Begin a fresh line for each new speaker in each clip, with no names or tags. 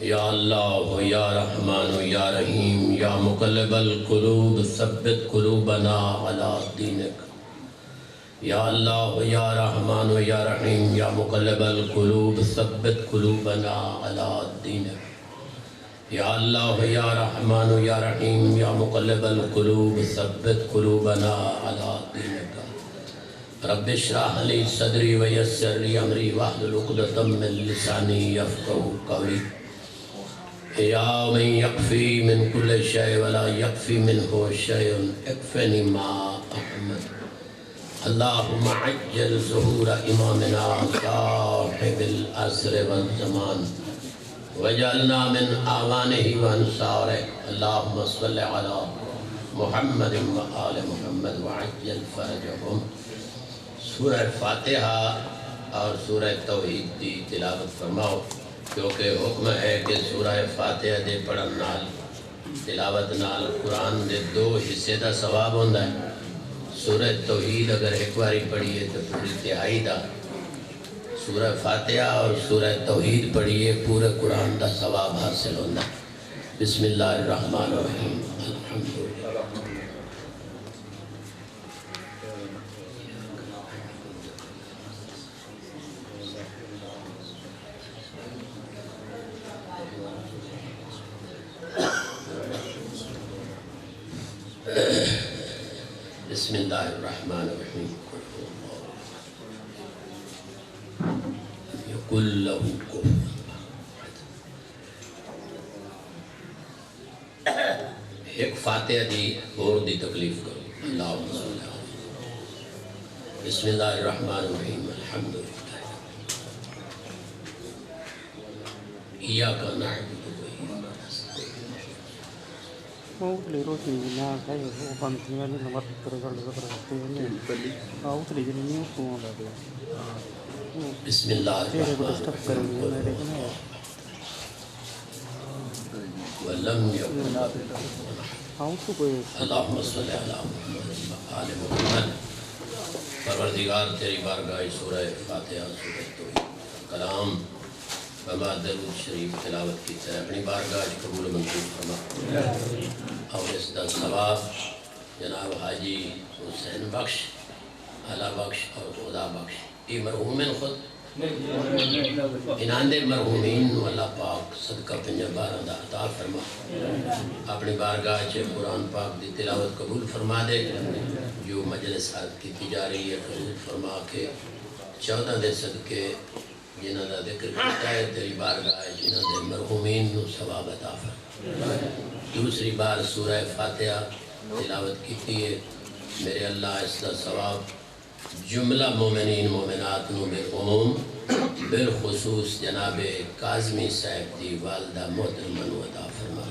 یا اللہ یا رحمان یا رحیم یا مقلب القلوب ثبت قلوبنا علی دینک یا اللہ یا رحمان یا رحیم یا مقلب القلوب ثبت قلوبنا علی دینک یا اللہ یا رحمان یا رحیم یا مقلب القلوب ثبت قلوبنا علی دینک رب اشرح لی صدری ویسر لی امری واحلل عقدۃ من لسانی یفقهوا قولی یا من یکفی من کل شیء ولا یکفی منہ شیء اکفنی ما احمد اللہم عجل ظہور امامنا صاحب العصر والزمان وجعلنا من آوانہ وانصارہ اللہم صلی علی محمد و آل محمد وعجل فرجہم۔ سورہ فاتحہ اور سورہ توحید دی تلاوت فرماؤ، کیونکہ حکم ہے کہ سورہ فاتحہ دے پڑھن نال تلاوت نال قرآن دے 2 حصے دا ثواب ہوندا ہے۔ سورہ توحید اگر ایک باری پڑھیے تو پوری تہائی دا، سورہ فاتحہ اور سورہ توحید پڑھیے پورے قرآن دا ثواب حاصل ہوندا ہے۔ بسم اللہ الرحمن الرحیم الحمدللہ۔ بسم اللہ الرحمن الرحیم قل لہ کفوا ایک فاتحہ دی اور دی تکلیف کرو۔ اللہم صلی اللہ علیہ وسلم۔ بسم اللہ الرحمن الرحیم الحمدللہ ایاک نعبد بسم اللہ الرحمن الرحیم ولم یکن اللہم صلی علی محمد و آل محمد۔ پروردگار تیری بارگاہ سورہ فاتحہ سورہ توحید کلام بما درود شریف تلاوت کی ہے، اپنی بارگاہ قبول منظور فرما اور اس دا ثواب جناب حاجی حسین بخش، علا بخش اور خدا بخش یہ مرحومین خود انہاں دے مرحومین اللہ پاک صدقہ 12 دا عطا فرما، اپنی بارگاہ چے قرآن پاک دی تلاوت قبول فرما دے، جو مجلسات کی تجاری ہے قبول فرما کے 14 دے صدقے جنہاں دا ذکر کرتا ہے تیری بارگاہ جنہاں دے مرحومین نو ثواب عطا فرما۔ دوسری بار سورہ فاتحہ تلاوت کی ہے، میرے اللہ اس دا ثواب جملہ مومنین مومنات نو بالعموم بالخصوص جناب کاظمی صاحب دی والدہ محترمہ نو عطا فرما۔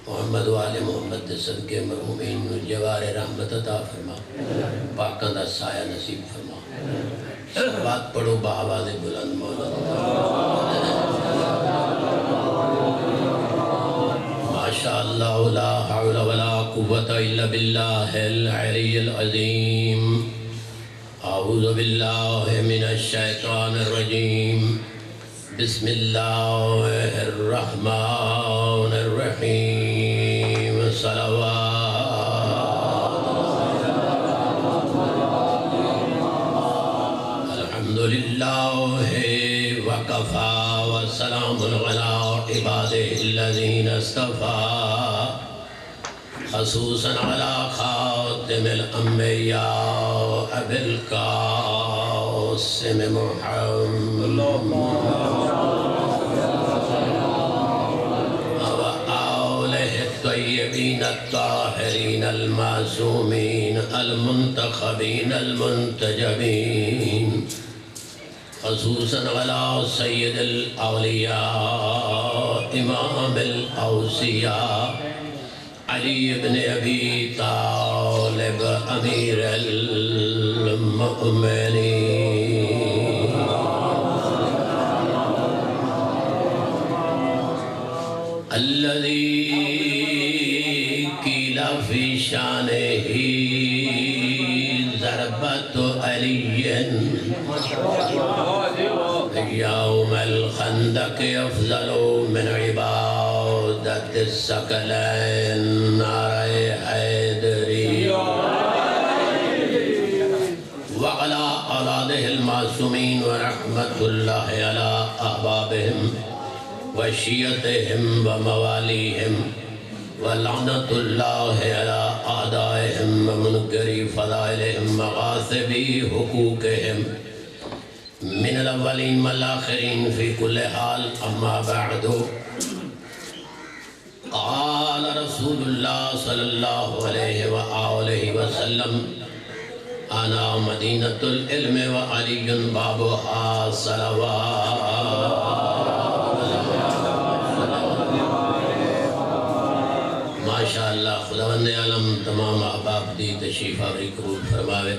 محمد و آل محمد دے صدقے مرحومین نو جوار رحمت عطا فرما، پاکاں دا سایہ نصیب فرما۔ بات پڑھو بآواز بلند مولا ماشاءاللہ لا حول ولا قوة الا باللہ العلی العظیم۔ اعوذ باللہ من الشیطان الرجیم، بسم اللہ الرحمن الرحیم، صلوات وکفا وسلام علی عبادہ الذین اصطفیٰ، خصوصاً علی خاتم الانبیاء ابی القاسم محمد وآلہ الطیبین الطاہرین المعصومین المنتخبین المنتجبین، خصوصاً علی سید الاولیاء امام الاوصیاء علی بن ابی طالب امیر المؤمنین۔ الذی قیل فی شانہ ضربت علی یوم الخندق بندک افضل من عبادت الثقلین نعرہ حیدری وعلى أولاده المعصومين ورحمة الله على أحبابهم وشيعتهم ومواليهم ولعنة الله على أعدائهم ومنكري فضائلهم وغاصبي حقوقهم من الأولين والآخرين في كل حال. أما بعد، قال رسول الله صلى الله عليه وآله وسلم: أنا مدينة العلم وعلي بابها صلوات. ماشاءاللہ خداوند عالم تمام احباب دی تشریف آوری قبول فرماوے.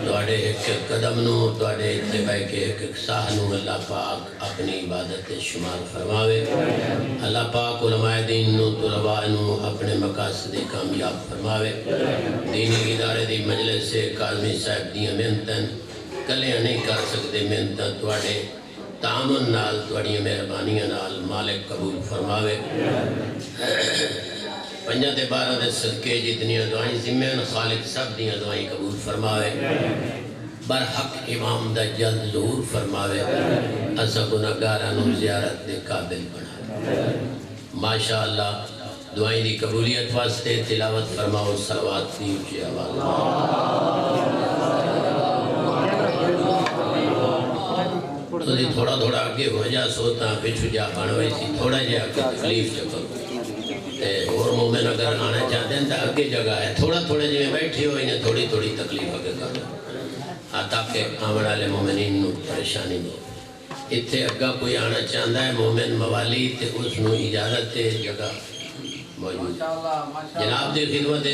تواڈے ایک ایک قدم نو، تواڈے اتباع کے ایک ایک ساہ نو اللہ پاک اپنی عبادت شمار فرماوے. اللہ پاک علماء دین نو طلباء نو اپنے مقاصد کامیاب فرماوے. دینی ادارے دی مجلس سے کاظمی صاحب دیاں محنتاں کلیاں نہیں کر سکتے. محنتاں تواڈے تعامل نال، تواڈیاں مہربانیاں نال مالک قبول فرماوے. پنجاں تے 12 دے صدقے جتنیاں دعائیں ذمین خالق سب دیاں دعائیں قبول فرماوے. برحق امام دا جلد ظہور فرماوے. اسا گناہگاراں نو زیارت دے قابل بنا. ماشاءاللہ دعائیں دی قبولیت واسطے تلاوت فرماؤ صلوات دی اونچی آواز. تو دی تھوڑا تھوڑا آگے ہو جا سوتا پچھو جا بانوئی سی تھوڑا جا کے تکلیف چکر اور مومن اگر آنا چاہتے ہیں تو اگے جگہ ہے. تھوڑا تھوڑے جو بیٹھے ہوئے ہیں تھوڑی تھوڑی تکلیف اگے کرنا تاکہ آمن والے مومنین نو پریشانی نو. اتھے اگا کوئی آنا چاہتا ہے مومن موالی تے اس نو اجازت تے جگہ موجود. جناب دی خدمت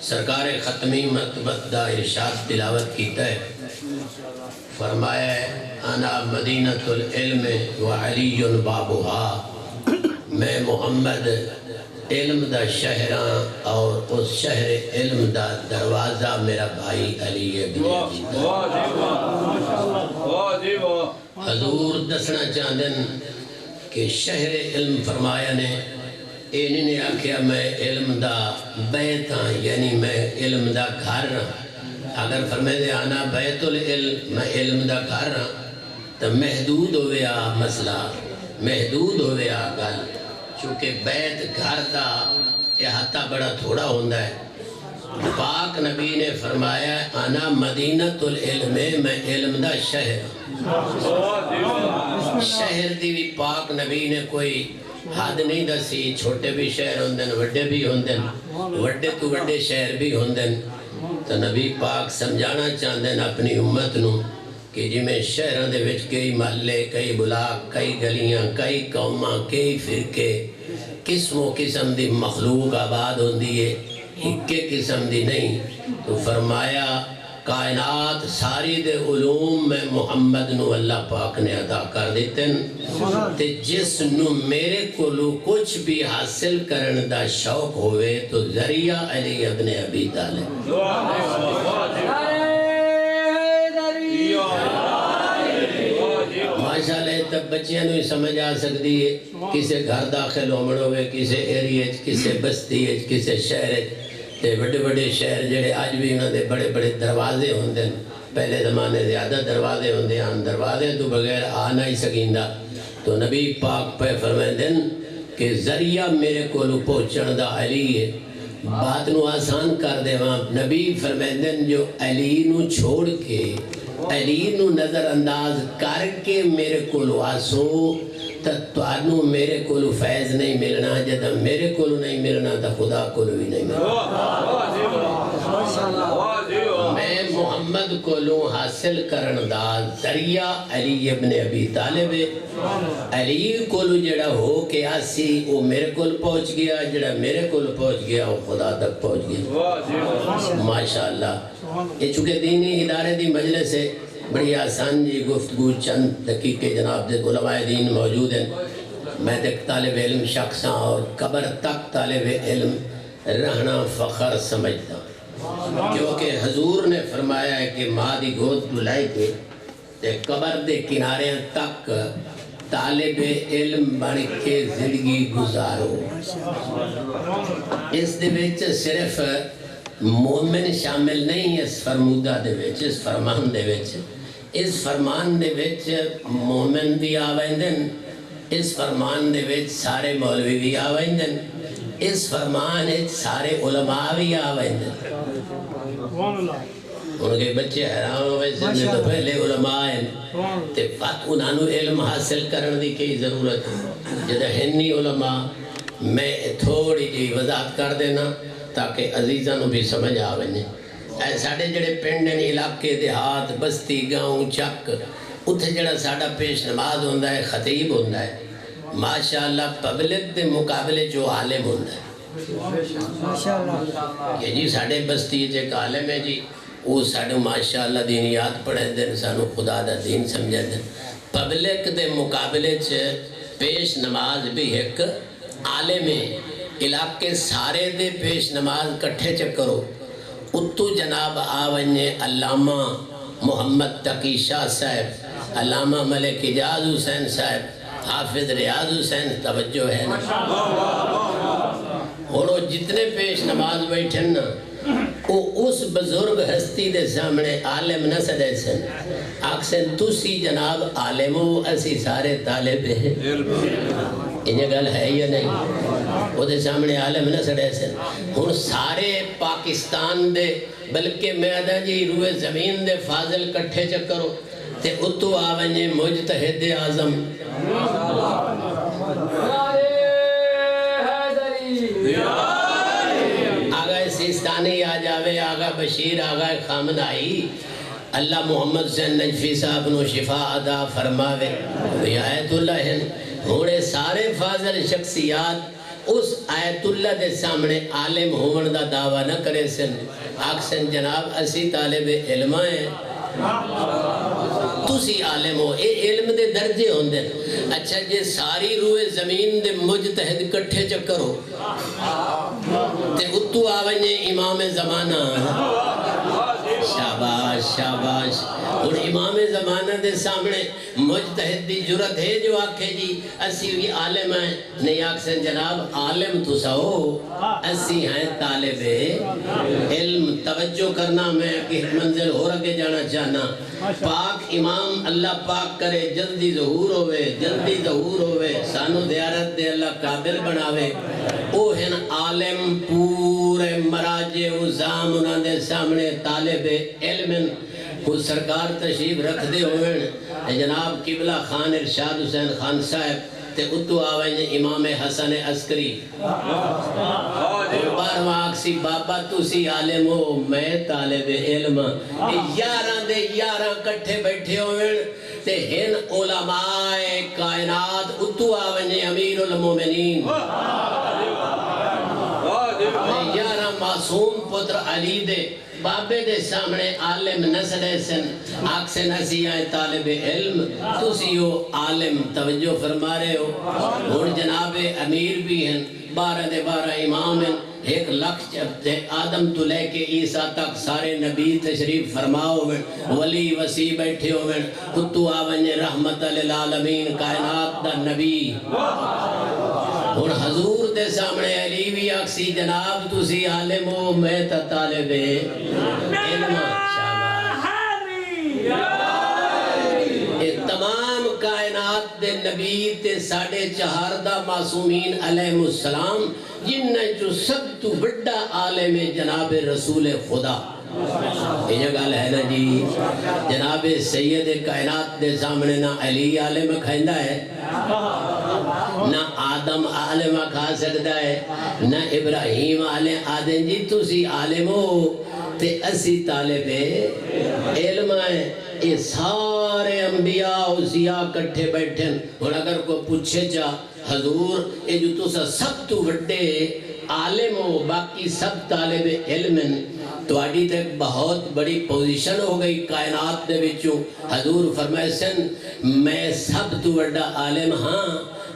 سرکار ختمی مرتبت دا ارشاد تلاوت کیتا ہے. فرمایا ہے: انا مدینۃ العلم وعلی بابها. میں محمد علم دا شہراں اور اس شہر علم دا دروازہ میرا بھائی علی ابن ابی طالب. حضور دسنا چاہدن کہ شہر علم فرمایا نے انہی نے آکھیا میں علم دا بیت ہاں، یعنی میں علم دا گھر ہاں. اگر فرمائے دے آنا بیت العلم میں علم دا گھر ہاں تو محدود ہویا مسئلہ، محدود ہویا گل. چونکہ بیت گھر دا احاطہ بڑا تھوڑا ہوندہ ہے. پاک نبی نے فرمایا انا مدینۃ العلم، میں علم دا شہر. شہر دی بھی پاک نبی نے کوئی حد نہیں دسی. چھوٹے بھی شہر ہوندن، وڈے بھی ہوندن، وڈے تو وڈے شہر بھی ہوندن. تو نبی پاک سمجھانا چاہندن اپنی امت نو کہ جی میں شہران دے وچ کئی محلے، کئی بلاک، کئی گلیاں، کئی قوماں، کئی فرقے، قسم و قسم دی مخلوق آباد ہوندی ہے، ایک قسم دی نہیں. تو فرمایا کائنات ساری دے علوم میں محمد نو اللہ پاک نے عطا کر دیتن. تے جس نو میرے کولو کچھ بھی حاصل کرن دا شوق ہوئے تو ذریعہ علی ابن ابی طالب. ماشاءاللہ تب بچیاں نو ہی سمجھ آ سکتی ہے. کسے گھر داخل ہومن ہوئے، کسے ایریج، کسے بستی ہے، کسے شہر ہے. تے بڑے بڑے شہر جڑے آج بھی انہوں نے بڑے بڑے دروازے ہوندے. پہلے زمانے زیادہ دروازے ہوندے ہیں، دروازے تو بغیر آ نہیں سکیندا. تو نبی پاک پہ فرمائندن کہ ذریعہ میرے کولو پہنچن دا علی ہے. بات نو آسان کر دے وہاں نبی فرمائندن جو علی نو چھوڑ کے، علی نو نظر انداز کر کے میرے کولو آسو تو آنو میرے کولو فیض نہیں ملنا. جدہ میرے کولو نہیں ملنا تو خدا کولو بھی نہیں ملنا. میں محمد کولو حاصل کرن دا ذریعہ علی ابن ابی طالب. علی کولو جڑا ہو کے آسی وہ میرے کول پہنچ گیا، جڑا میرے کول پہنچ گیا وہ خدا تک پہنچ گیا. ماشاءاللہ یہ چونکہ دینی ادارے دی مجلس ہے، بڑی آسان جی گفتگو چند دقیقے جناب دے علماء دین موجود ہیں. میں ایک طالب علم شخص ہاں اور قبر تک طالب علم رہنا فخر سمجھتا، کیونکہ حضور نے فرمایا ہے کہ ماں دی گود بلائے کے تے قبر دے کنارے تک طالب علم بن کے زندگی گزارو. اس دے وچ صرف مومن شامل نہیں اس فرمودہ دے وچ، اس فرمان دے وچ. اس فرمان دے وچ مومن بھی آویندن، اس فرمان دے وچ سارے مولوی بھی آویندن، اس فرمان وچ سارے علماء بھی آویندن. ان کے بچے حیران ہوئے سے تو پہلے علماء ہیں تے انہوں نے علم حاصل کرنے دی کئی ضرورت ہے. جدہ ہنی علماء میں تھوڑی جی وضاحت کر دینا تاکہ عزیزانوں بھی سمجھ آویں. ساڑھے جڑے پنڈن علاقے دیہات بستی گاؤں چک اتھے جڑا ساڑھا پیش نماز ہوندہ ہے، خطیب ہوندہ ہے، ماشاءاللہ پبلک دے مقابلے جو عالم ہوندہ ہے. کہ جی ساڑھے بستی ایک عالم ہے جی، وہ ساڑھے ماشاءاللہ دینیات پڑھیں دن سانو خدا دا دین سمجھے دن. پبلک دے مقابلے پیش نماز بھی ایک عالم ہے. علاقے سارے دے پیش نماز کٹھے چکرو. اتو جناب آونجے علامہ محمد تقی شاہ صاحب، علامہ ملک اجاز حسین صاحب، حافظ ریاض حسین، توجہ ہے نا. اور وہ جتنے پیش نماز بیٹھن نا وہ اس بزرگ ہستی دے سامنے عالم نہ سدے سن. آکسن تسی جناب عالم ہو، اسی سارے طالب ہیں. انہیں گل ہے یا نہیں؟ وہ دے سامنے عالم نہ سڑے سن. ہن سارے پاکستان دے بلکہ میدہ جی روئے زمین دے فاضل کٹھے چکرو تے اتو آونجے مجتہد اعظم آگا سیستانی آ جاوے، آگا بشیر، آگا خامنائی، اللہ محمد حسین نجفی صاحب نو شفا عطا فرماوے. یہ آیت اللہ ہے. ہوڑے سارے فاضل شخصیات اس آیت اللہ دے سامنے عالم ہون دا دعویٰ نہ کرے سن. آکسن جناب اسی طالب علم ہیں، تسی عالم ہو. اے علم دے درجے ہوندے. اچھا جے ساری روئے زمین دے مجتہد کٹھے چکر ہو تے اتو آونجے امام زمانہ. شاباش شاباش. اور امام زمانہ دے سامنے مجتہد دی جرت ہے جو آکھے جی اسی بھی عالم ہیں. نہیں آکسن جناب عالم تو سہو، اسی ہیں طالب علم. توجہ کرنا، میں ایک منزل ہو رکھے جانا چاہنا. پاک امام اللہ پاک کرے جلدی ظہور ہوئے، جلدی ظہور ہوئے، سانو زیارت دے اللہ قابل بناوے. او ہیں عالم پورے مراجع وزام انہاں دے سامنے طالب علم. وہ سرکار تشریف رکھ دے ہوئے جناب قبلہ خان ارشاد حسین خان صاحب تے اتو آوائیں امام حسن عسکری. بارواں آکسی بابا تسی عالم ہو، میں طالب علم. یاراں دے یاراں کٹھے بیٹھے ہوئے تے ہن علماء کائنات اتو آوائیں امیر المومنین، یاراں معصوم پتر علی دے بابے دے سامنے عالم نسڑے سن. آکسن اسی آئے طالب علم، تسی ہو عالم. توجہ فرما رہے ہو. اور جناب امیر بھی ہیں، 12 دے 12 امام ہیں. 1 لکھ آدم تو لے کے عیسیٰ تک سارے نبی تشریف فرما ہوئے، ولی وسیع بیٹھے ہوئے. اتو آونجے رحمت للعالمین کائنات دا نبی. اور حضور دے سامنے علی بھی آکسی جناب تسی عالم ہو، میں تا طالب علم. تمام کائنات دے نبی تے 4.5 دا معصومین علیہ السلام جن جو سب تو بڑا عالم جناب رسول خدا. یہ گل ہے نا جی. جناب سید کائنات دے سامنے نہ علی عالم کھائندہ ہے، نہ آدم عالم کھا سکتا ہے، نہ ابراہیم عالم. آدم جی تسی عالم ہو تے اسی طالب علم ہیں. یہ سارے انبیاء اولیاء کٹھے بیٹھیں. اور اگر کوئی پوچھے جا حضور یہ جو تسا سب تو بڑے عالم ہو باقی سب طالب علم ہیں، تو آڈی تک بہت بڑی پوزیشن ہو گئی کائنات دے وچوں. حضور فرمائے سن میں سب تو بڑا عالم ہاں،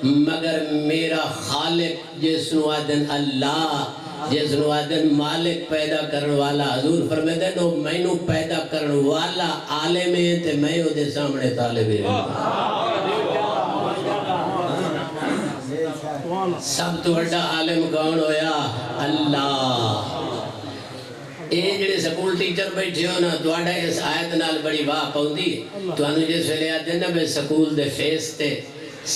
مگر میرا خالق جس نو آدن اللہ جس نو آدن مالک پیدا کرن والا حضور فرمیدے نو مینو پیدا کرن والا عالم ہے تے میں او دے سامنے طالب علم سب تو بڑا عالم کون ہویا اللہ اے جڑے سکول ٹیچر بیٹھے ہو نا تواڈا اس آیت نال بڑی واہ پاؤندی تانوں جس ویلے آدے نا میں سکول دے فیس تے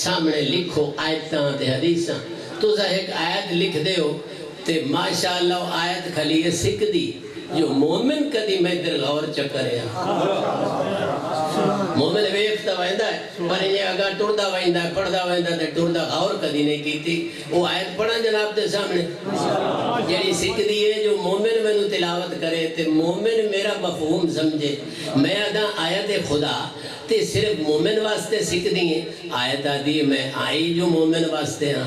سامنے لکھو آیتاں تے حدیثاں تسا ایک آیت لکھ دے ہو تے ماشاءاللہ آیت کھلی سکھ دی جو مومن کدی میں در غور چکرے مومن ویکھتا ویندا ہے پر یہ اگر ٹردا ویندا ہے پڑھدا ویندا تے ٹردا غور کدی نہیں کیتی وہ آیت پڑھا جناب دے سامنے جڑی سکھ دی ہے جو مومن مینوں تلاوت کرے تے مومن میرا مفہوم سمجھے میں ادا آیت خدا تے صرف مومن واسطے سکھ دی ہے آیت آدھی میں آئی جو مومن واسطے ہاں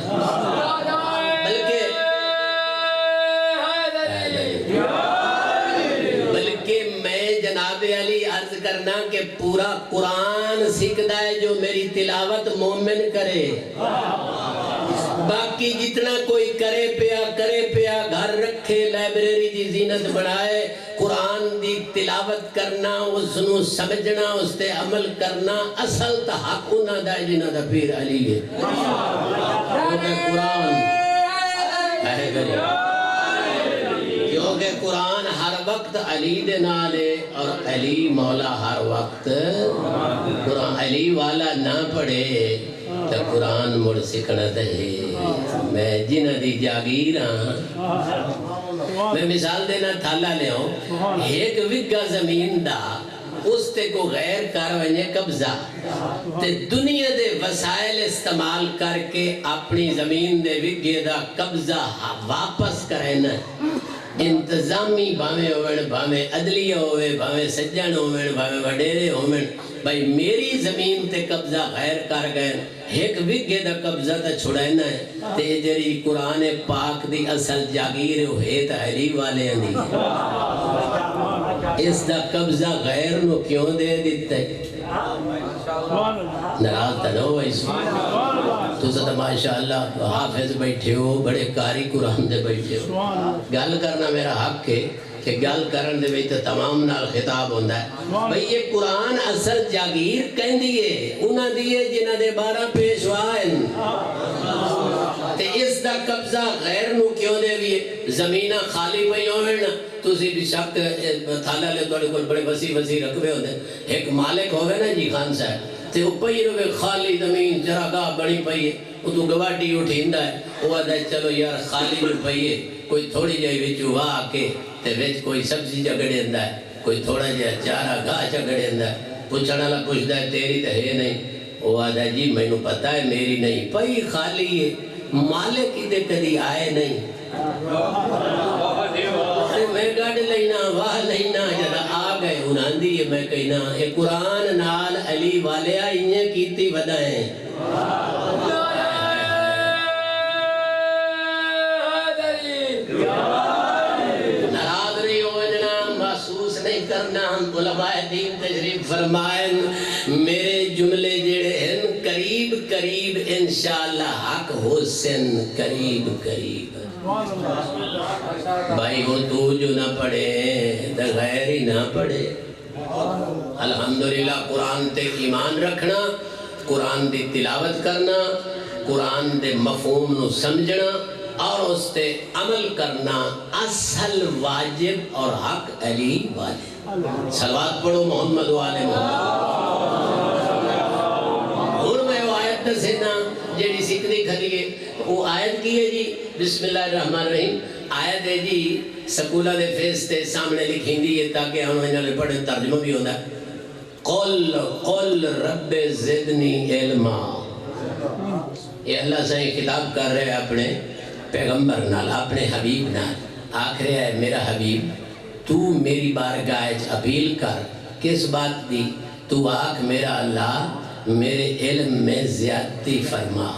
بلکہ میں جناب علی عرض کرنا کہ پورا قرآن سیکھتا ہے جو میری تلاوت مومن کرے باقی جتنا کوئی کرے پیا گھر رکھے لائبریری دی زینت بڑھائے قرآن دی تلاوت کرنا اس نو سمجھنا اس تے عمل کرنا اصل تا حق انہاں دا جنہاں دا پیر علی ہے کیونکہ قرآن ہے غریب کیونکہ قرآن ہر وقت علی دے نالے اور علی مولا ہر وقت قرآن علی والا نہ پڑھے تو قرآن مڑ سکھنا دے میں جنہ دی جاگیر ہاں میں مثال دینا تھالا لے ہوں ایک وگا زمین دا اس تے کو غیر کاروانے قبضہ تے دنیا دے وسائل استعمال کر کے اپنی زمین دے وگے دا قبضہ واپس کرنا انتظامی بھامے ہوئے بھامے عدلیہ ہوئے بھامے سجن ہوئے بھامے وڈیرے ہوئے بھائی میری زمین تے قبضہ غیر کر گئے ایک وگے دا قبضہ تا چھڑائنا ہے تے جری قرآن پاک دی اصل جاگیر ہوئے تا علی والے اندھی اس دا قبضہ غیر نو کیوں دے دیتا ہے نراز تنو اس تو ستا ماشاءاللہ حافظ بیٹھے ہو بڑے قاری قرآن دے بیٹھے ہو گل کرنا میرا حق ہے کہ گل کرن دے بیٹھے تمام نال خطاب ہوندہ ہے بھئی یہ قرآن اصل جاگیر کہیں دیئے انہاں دیئے جنہ دے 12 پیشوائن تے اس دا قبضہ غیر نو کیوں دے بھی زمینہ خالی پہی ہوئے نا تُسی بھی شک تھالا لے توڑے کوئی بڑے وسیع رکھوے ہوتے ایک مالک ہوئے نا جی خان صاحب تے وہ پہی روے خالی زمین چراگاہ بڑی پہی ہے وہ تو گواٹی اٹھیندہ ہے وہ آدھا ہے چلو یار خالی جو پہی ہے کوئی تھوڑی جائی وچو آ کے تے وچ کوئی سبزی جگڑے اندہ ہے کوئی تھوڑا جا چارہ گاہ جگڑے اندہ ہے پوچھنا لا پوچھتا ہے تیری تے ہے نہیں وہ آدھا جی میں نو پتا ہے میری نہیں پہی خالی ہے مالک ہی دے کدی آئے نہیں میں گاڑ لینا واہ لینا جدا آ گئے انہاں دی میں کہنا اے قرآن نال علی والے آئیے کیتی بدائیں ناراض نہیں ہو جناب محسوس نہیں کرنا ہم علماء دین تشریف فرمائیں میرے جملے جڑے ہیں قریب قریب انشاءاللہ حق حسن قریب قریب بھائی ہوں تو جو نہ پڑھے تو غیر ہی نہ پڑھے الحمدللہ قرآن تے ایمان رکھنا قرآن دی تلاوت کرنا قرآن دے مفہوم نو سمجھنا اور اس تے عمل کرنا اصل واجب اور حق علی والے صلوات پڑھو محمد و آل محمد اور میں وہ آیت دسینا جیڑی سکھنی کھلیے وہ آیت کی ہے جی بسم اللہ الرحمن الرحیم آیت ہے جی سکولہ دے فیس تے سامنے لکھیں دی ہے تاکہ ہم انہیں پڑھے ترجمہ بھی ہوتا ہے قل رب زدنی علما یہ اللہ سے خطاب کر رہے ہیں اپنے پیغمبر نال اپنے حبیب نال آخر ہے میرا حبیب تو میری بارگاہ اپیل کر کس بات دی تو آکھ میرا اللہ میرے علم میں زیادتی فرما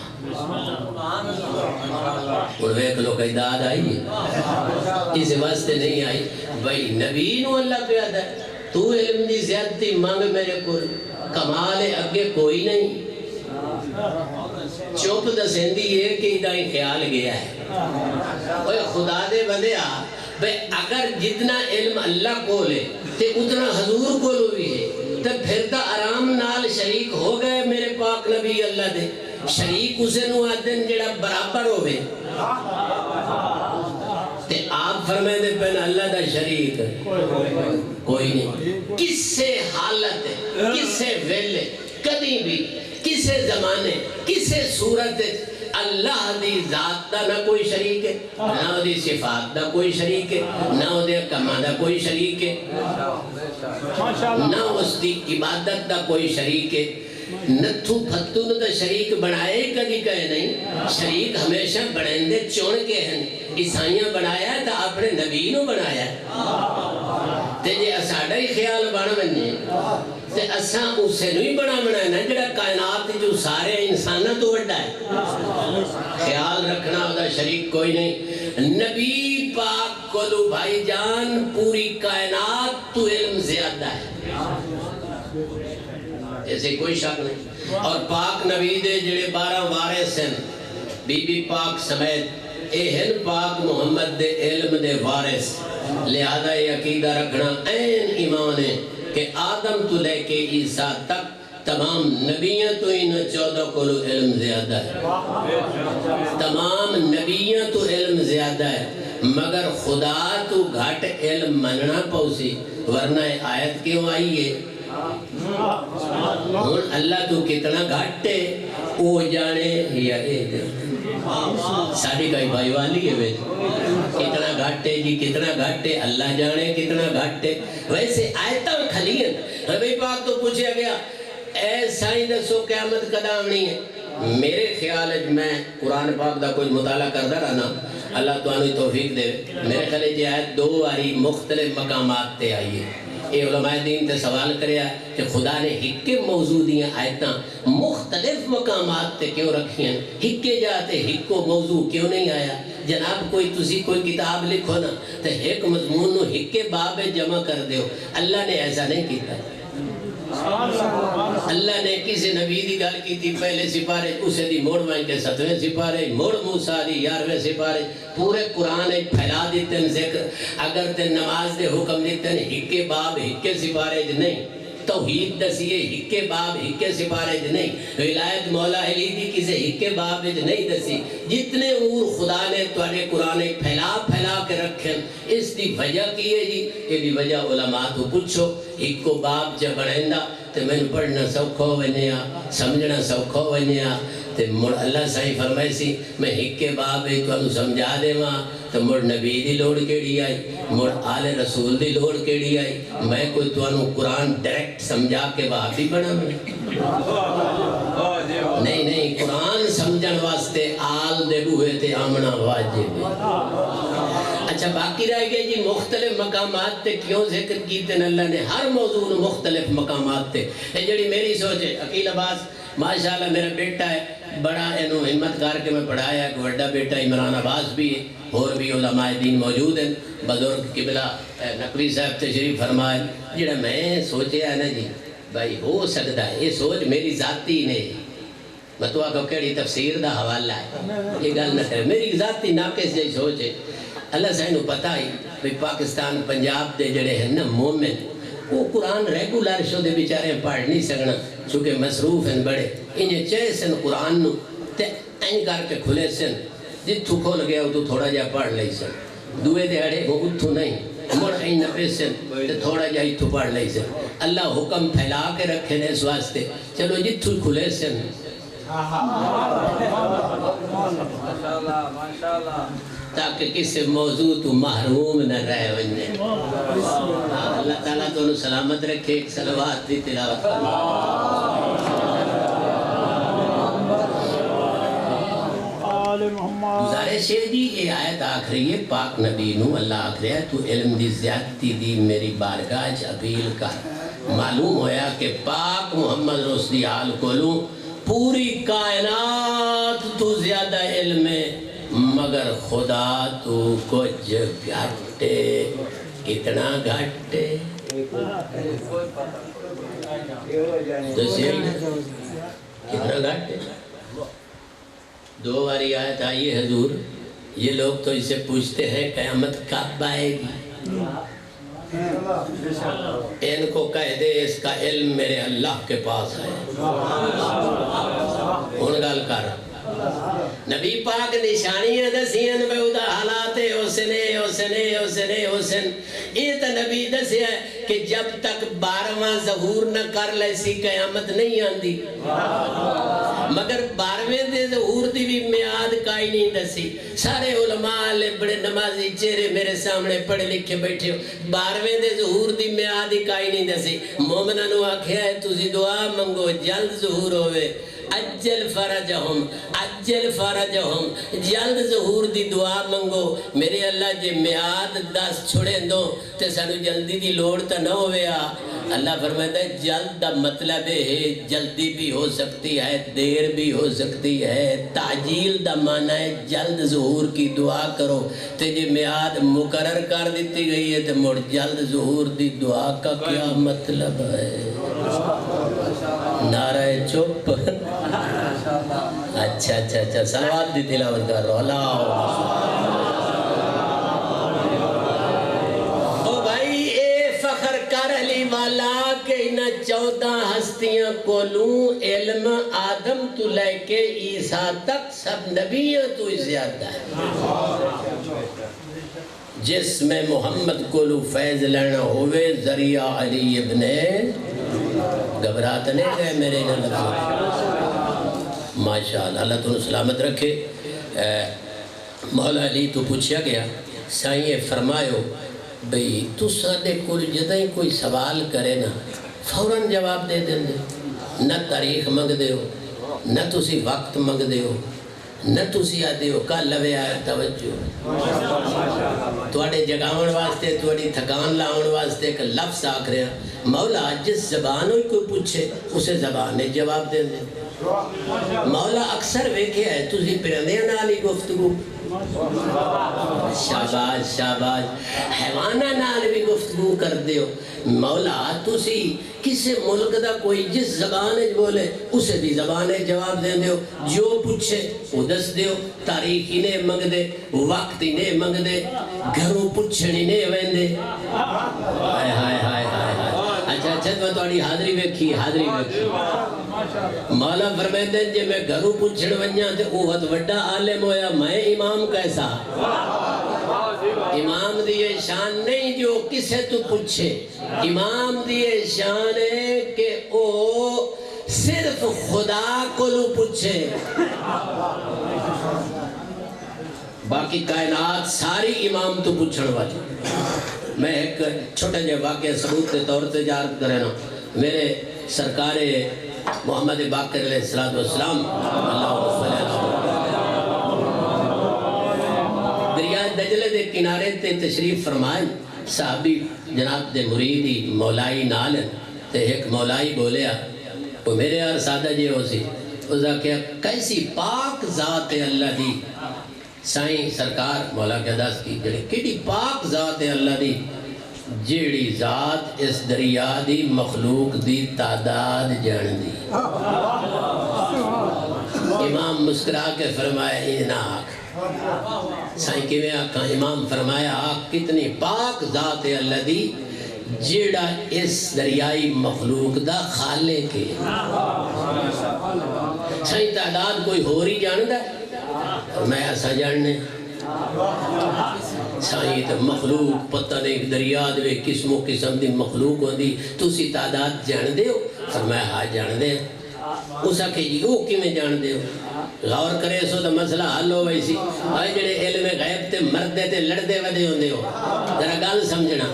اور وہ لوگ اداد آئی ہے اس واسطے نہیں آئی بھئی نبی نو اللہ پیادا ہے تو علم دی زیادتی مانگ میرے کو کمال اگے کوئی نہیں چپ دسندی ہے کہ ادھا ہی خیال گیا ہے اوہ خدا دے بندیا بھئی اگر جتنا علم اللہ کو لے تے اتنا حضور کو لو بھی ہے تو پھر تا آرام نال شریک ہو گئے میرے پاک نبی اللہ دے شریک اسے نو آدن جڑا برابر ہوئے تے آپ فرمائے دے پہنے اللہ دا شریک کوئی نہیں کسے حالت کسے ویلے کدی بھی کسے زمانے کسے صورت اللہ دی ذات دا نہ کوئی شریک ہے نہ دی صفات دا کوئی شریک ہے نہ دی کما دا کوئی شریک ہے نہ اس دی عبادت دا کوئی شریک ہے نتھو پھتو نہ دا شریک بنائے کدی کہے نہیں شریک ہمیشہ بڑھندے چون کے ہیں عیسائیاں بنایا تا اپنے نبی نو بنایا تے جے اساڑا ہی خیال بنا بننے تے اساں اسے نہیں بنا بنانا جڑا کائنات جو سارے انسانہ تو بڑھا ہے خیال رکھنا ہوتا شریک کوئی نہیں نبی پاک کلو بھائی جان پوری کائنات تو علم زیادہ ہے ایسے کوئی شک نہیں اور پاک نبی دے جڑے 12 وارث ہیں بی بی پاک سمیت اے ہن پاک محمد دے علم دے وارث لہذا یہ عقیدہ رکھنا این ایمان ہے کہ آدم تو لے کے عیسیٰ تک تمام نبیاں تو ان 14 کو علم زیادہ ہے تمام نبیاں تو علم زیادہ ہے مگر خدا تو گھٹ علم مننا پوسی ورنہ آیت کیوں آئی ہے اللہ تو کتنا گھٹے او جانے یا اے ساڑھی کئی بھائی والی ہے کتنا گھٹے جی کتنا گھٹے اللہ جانے کتنا گھٹے ویسے آیتاں کھلین نبی پاک تو پوچھا گیا اے سائیں دسو قیامت قدام نہیں ہے میرے خیال ہے میں قرآن پاک دا کوئی مطالعہ کردہ رہنا اللہ تو آنوی توفیق دے میرے خیال ہے جی آیت 2 باری مختلف مقامات تے آئیے یہ علماء دین تے سوال کریا کہ خدا نے ہکے موضوع دیا آیتاں مختلف مقامات تے کیوں رکھی ہیں ہکے جاتے ہکو موضوع کیوں نہیں آیا جناب کوئی تسی کوئی کتاب لکھو نا تو ایک مضمون نو ہکے باب جمع کر دیو اللہ نے ایسا نہیں کیتا اللہ نے کسی نبی دی گال کی تھی پہلے سپارے اسے دی موڑ وائن کے 7ویں سپارے موڑ موسیٰ دی 11ویں سپارے پورے قرآن پھیلا دیتے ذکر اگر تے نماز دے حکم دیتے ہکے باب ہکے سپارے نہیں توحید دسیے ہکے باب ہکے سپارے نہیں ولایت مولا علی دی کسے ہکے باب نہیں دسی جتنے اور خدا نے توانے قرآن پھیلا پھیلا کے رکھیں اس دی وجہ کی ہے جی یہ دی وجہ علماء تو پوچھو ہکو باب جب بڑھندا تو میں پڑھنا سوکھو ونیا سمجھنا سوکھو ونیا تو مڑ اللہ سائیں فرمائے سی میں ہکے باب تو انہوں سمجھا دے ماں تو مڑ نبی دی لوڑ کیڑی آئی مڑ آل رسول دی لوڑ کیڑی آئی میں کوئی تو انہوں قرآن ڈائریکٹ سمجھا کے وہابی بنا میں نہیں قرآن سمجھن واسطے آل دے بوئے تے آمنا واجب ہے اچھا باقی رہ گئے جی مختلف مقامات تے کیوں ذکر کیتے ہیں اللہ نے ہر موضوع مختلف مقامات تے یہ جڑی میری سوچ ہے عقیل عباس ماشاءاللہ میرا بیٹا ہے بڑا انہوں ہمت کار کے میں پڑھایا ایک بڑا بیٹا عمران عباس بھی ہے اور بھی علماء دین موجود ہیں بزرگ قبلہ نقوی صاحب تشریف فرمائے جڑا میں سوچے ہے نا جی بھائی ہو سکتا ہے یہ سوچ میری ذاتی نہیں میں تو آگا کیڑی تفسیر دا حوالہ ہے یہ گل نہ کرے میری ذاتی ناقص جائی سوچ ہے اللہ سائنو پتہ ہی بھئی پاکستان پنجاب دے جڑے ہیں نا مومن وہ قرآن ریگولر شو دے بیچارے پڑھ نہیں سکنا چونکہ مصروف ہیں بڑے انہیں چاہے سن قرآن نو تے این کر کے کھلے سن جتھو کھول گیا تو تھوڑا جا پڑھ لئی سن دوئے دیڑے وہ اتھو نہیں مڑ این نپے سن تے تھوڑا جا اتھو پڑھ لئی سن اللہ حکم پھیلا کے رکھے نے اس واسطے چلو جتھو کھلے سن تاکہ کسی موضوع تو محروم نہ رہے ونجے اللہ تعالیٰ تو انہوں سلامت رکھے ایک صلوات دی تلاوت گزارش ہے جی یہ آیت آخری ہے پاک نبی نو اللہ آخری ہے تو علم دی زیادتی دی میری بارگاہ اپیل کا معلوم ہویا کہ پاک محمد رسول حال کولوں پوری کائنات تو زیادہ علم ہے مگر خدا تو کچھ گھٹے کتنا گھٹے کتنا گھٹے دو باری آیت آئی ہے حضور، یہ لوگ تو اسے پوچھتے ہیں قیامت کب آئے گی؟ ان کو کہہ دے اس کا علم میرے اللہ کے پاس ہے۔ ان گل کر نبی پاک نشانیاں دسیاں بے ادا حالات حسن یہ تو نبی دسیا ہے کہ جب تک 12واں ظہور نہ کر لے سی قیامت نہیں آندی، مگر 12ویں دے ظہور دی بھی میعاد کائی نہیں دسی۔ سارے علماء لے بڑے نمازی چہرے میرے سامنے پڑھے لکھے بیٹھے ہو، 12ویں دے ظہور دی میعاد ہی کائی نہیں دسی۔ مومنہ نو آکھیا ہے تسی دعا منگو جلد ظہور ہوئے، اجل فرجہم جلد ظہور دی دعا منگو میرے اللہ جے میعاد دس چھوڑیں دو تے سانو جلدی دی لوڑ تا نہ ہویا۔ اللہ فرماتا ہے جلد دا مطلب ہے جلدی بھی ہو سکتی ہے، دیر بھی ہو سکتی ہے۔ تعجیل دا معنی ہے جلد ظہور کی دعا کرو، تے جے میعاد مقرر کر دیتی گئی ہے تے مڑ جلد ظہور دی دعا کا کیا مطلب ہے؟ نعرہ چپ۔ اچھا صلوات دی تلاوت کر رہا اللہ۔ او بھائی اے فخر کر علی والا کہ انہ 14 ہستیاں کولوں علم آدم تو لے کے عیسیٰ تک سب نبیوں تو زیادہ ہے۔ جس میں محمد کولو فیض لینا ہوئے ذریعہ علی ابن گھبرات نہیں گئے میرے نلکہ۔ ماشاءاللہ اللہ تنہوں سلامت رکھے۔ مولا علی تو پوچھا گیا سائیں فرمایو بھئی تو سادے کل جدائیں کوئی سوال کرے نا فوراً جواب دے دیں دے، نہ تاریخ منگ دے ہو، نہ تسی وقت منگ دے ہو، نہ تسی آدھے ہو کا لوے آئے توجہ توڑے جگاون واسطے توڑی تھکان لاؤن واسطے ایک لفظ آکھ رہے ہیں۔ مولا جس زبان ہوئی کوئی پوچھے اسے زبان نے جواب دے دیں۔ مولا اکثر ویکھے ہے تسی پرندے نالی گفتگو، شاباش حیوانہ نال بھی گفتگو کر دیو۔ مولا تسی کسے ملک دا کوئی جس زبانے بولے اسے دی زبانے جواب دے دیو، جو پوچھے وہ دس دیو، تاریخ ہی نے منگ دے، وقت ہی نے منگ دے، گھروں پوچھنی نے ویندے۔ اچھا تو توڑی حاضری ویکھی مولا فرمیندے جے میں گھروں پوچھن ونجا تے اوہت وڈا عالم ہویا میں امام کیسا؟ امام دیئے شان نہیں جو کسے تو پوچھے، امام دیئے شان ہے کہ او صرف خدا کو لو پوچھے، باقی کائنات ساری امام تو پوچھن والی۔ میں ایک چھوٹے جے واقعہ ثبوت کے طور سے جارت کرنا، میرے سرکار محمد باقر علیہ السلام اللہ صلی اللہ دریائے دجلے دے کنارے تے تشریف فرمائیں، صحابی جناب دے مریدی مولائی نالن تے ایک مولائی بولیا وہ میرے اور سادہ جے ہو سی اس نے کہا کیسی پاک ذات اللہ دی سائیں سرکار مولا کے دست کی جڑی کیڑی پاک ذات اللہ دی جیڑی ذات اس دریا دی مخلوق دی تعداد جان دی۔ امام مسکرا کے فرمایا اینا آنکھ سائیں کیویں آنکھاں؟ امام فرمایا آنکھ کتنی پاک ذات اللہ دی جیڑا اس دریائی مخلوق دا خالق ہے۔ سائیں تعداد کوئی ہو رہی جاندہ میں ایسا جاننے سائیں تو مخلوق پتہ نہیں دریا دے قسم و قسم دی مخلوق ہوندی تو اسی تعداد جان دے ہو؟ فرمایا ہاں جان دے اس آکھے یہ کیویں جان دے ہو؟ غور کرے سو تو مسئلہ حل ہو ویسی آئے جڑے علم غیب تے مردے تے لڑدے ودے ہوندے ہو ذرا گل سمجھنا۔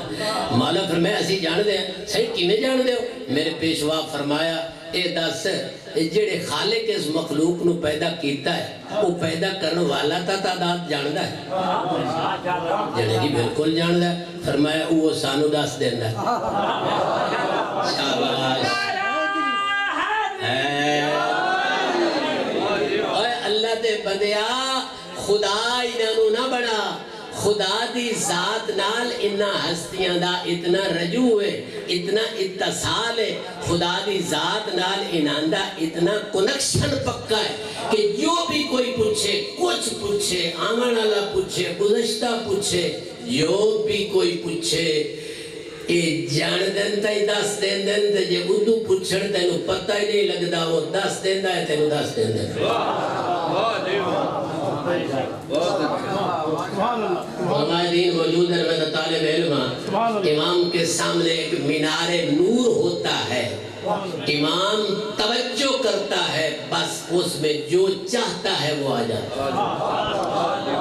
مولا فرمایا اسی جان دے صحیح کیویں جان دے ہو؟ میرے پیشوا فرمایا اے دس جڑے خالق اس مخلوق نو پیدا کیتا ہے وہ پیدا کرنے والا تا تعداد جاندہ ہے؟ جڑے جی بالکل جاندہ ہے۔ فرمایا وہ سانو دس دیندہ ہے۔ شاباش اے اللہ دے بندیا خدا انہوں نہ بڑا، خدا دی ذات نال انہا ہستیاں دا اتنا رجوع ہے، اتنا اتصال ہے، خدا دی ذات نال انہاں دا اتنا کنکشن پکا ہے کہ جو بھی کوئی پوچھے پوچھے کچھ پوچھے آمن والا پوچھے گزشتہ پوچھے جو بھی کوئی پوچھے اے جان دن تائی دس دن دن تے جے اردو پوچھڑ تینو پتہ ہی نہیں لگدا وہ دس دن دا ہے تینو دس دن دن علماء دین موجود ہے میں طالب علم امام کے سامنے ایک مینار نور ہوتا ہے امام توجہ کرتا ہے بس اس میں جو چاہتا ہے وہ آ جاتا ہے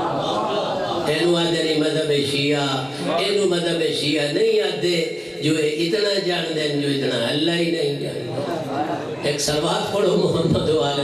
اینو آدھے نہیں مذہب شیعہ اینو مذہب شیعہ نہیں آدھے جو اتنا جان دیں جو اتنا اللہ ہی نہیں جان ایک سلوات پڑھو محمد والے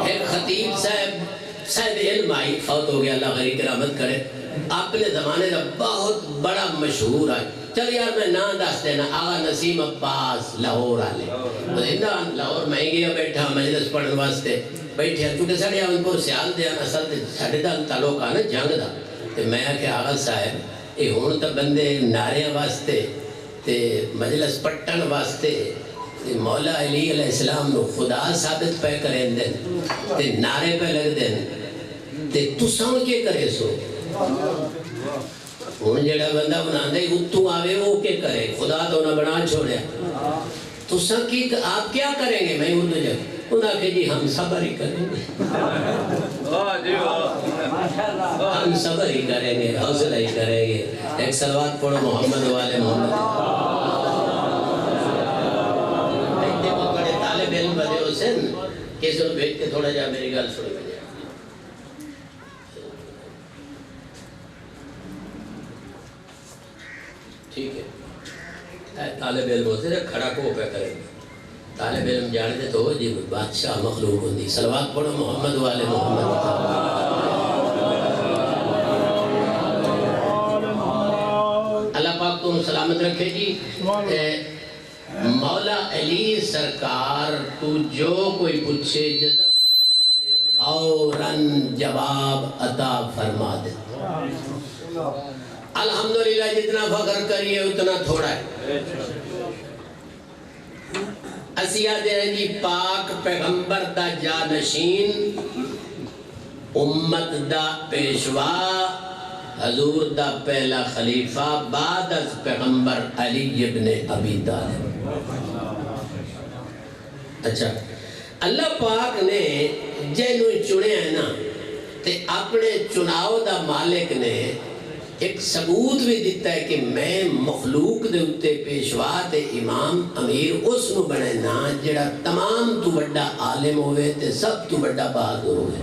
ایک خطیب صاحب علم آئی فوت ہو گیا اللہ غریب کرامت کرے اپنے زمانے کا بہت بڑا مشہور ہے چل یار میں نام دس دینا آغا نسیم عباس لاہور آلے لاہور میں گیا بیٹھا مجلس پڑھن واسطے بیٹھے چونکہ ساڑھے آن پور سیال دیا اصل ساڑھے دا تعلق آنا جنگ دا میں کہ آغا صاحب یہ ہون تا بندے نعرے واسطے تے مجلس پٹن واسطے مولا علی علیہ السلام نو خدا ثابت پہ کریں دیں تے نعرے پہ لگ دیں تے تو ساؤں کے کرے سو ہون جڑا بندہ بنا دے اتو آوے وہ کے کرے خدا تو نہ بنا چھوڑے تو سب کی آپ کیا کریں گے میں اردو جب انہاں کہ جی ہم صبر ہی کریں گے ہم صبر ہی کریں گے حوصلہ ہی کریں گے ایک صلوات پڑھو محمد والے محمد دیکھو بڑے طالب علم بدے ہو سن کسی نے بھیج کے تھوڑا جا میری گل سنو ٹھیک ہے طالب علم ہوتے ہیں کھڑا کو پہ کریں گے طالب علم جانتے تو جی بادشاہ مخلوق ہوندی صلوات پڑھو محمد والے محمد اللہ پاک تم سلامت رکھے جی مولا علی سرکار تو جو کوئی پوچھے جدہ فوراً جواب عطا فرما دے الحمدللہ جتنا فخر کریے اتنا تھوڑا ہے اسیہ دے جی پاک پیغمبر دا جانشین امت دا پیشوا حضور دا پہلا خلیفہ بعد از پیغمبر علی ابن ابی طالب اچھا اللہ پاک نے جنہوں چنے ہیں نا تے اپنے چناؤ دا مالک نے ایک ثبوت بھی دیتا ہے کہ میں مخلوق دے اتے پیشوا تے امام امیر اس نو بنے نا جڑا تمام تو بڑا عالم ہوئے تے سب تو بڑا بہادر ہوئے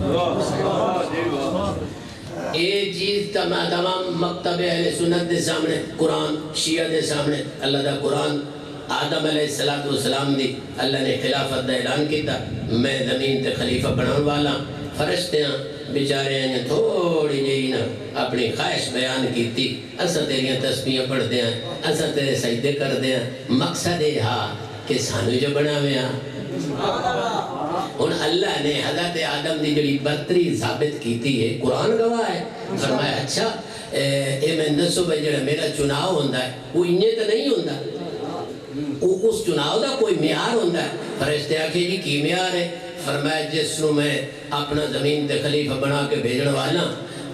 ایک چیز تمام مکتب اہل سنت دے سامنے قرآن شیعہ دے سامنے اللہ دا قرآن آدم علیہ السلام دی اللہ نے خلافت دا اعلان کیتا میں زمین تے خلیفہ بناؤں والا فرشتے ہیں بیچارے ہیں تھوڑی جئی نا اپنی خواہش بیان کیتی اسا تیریاں تسبیحاں پڑھ دیا اسا تیرے سجدے کر دیا مقصد ہے کہ سانو جو بناوے ان اللہ نے حضرت آدم دی جڑی برتری ثابت کیتی ہے قرآن گواہ ہے فرمایا اچھا اے میں دسو بھائی جڑا میرا چناؤ ہوندا ہے وہ انجے تو نہیں ہوندا اس چناؤ دا کوئی معیار ہوندا ہے فرشتے آکھے جی کی معیار ہے فرمایا جس نو میں اپنا زمین تے خلیفہ بنا کے بھیجن والا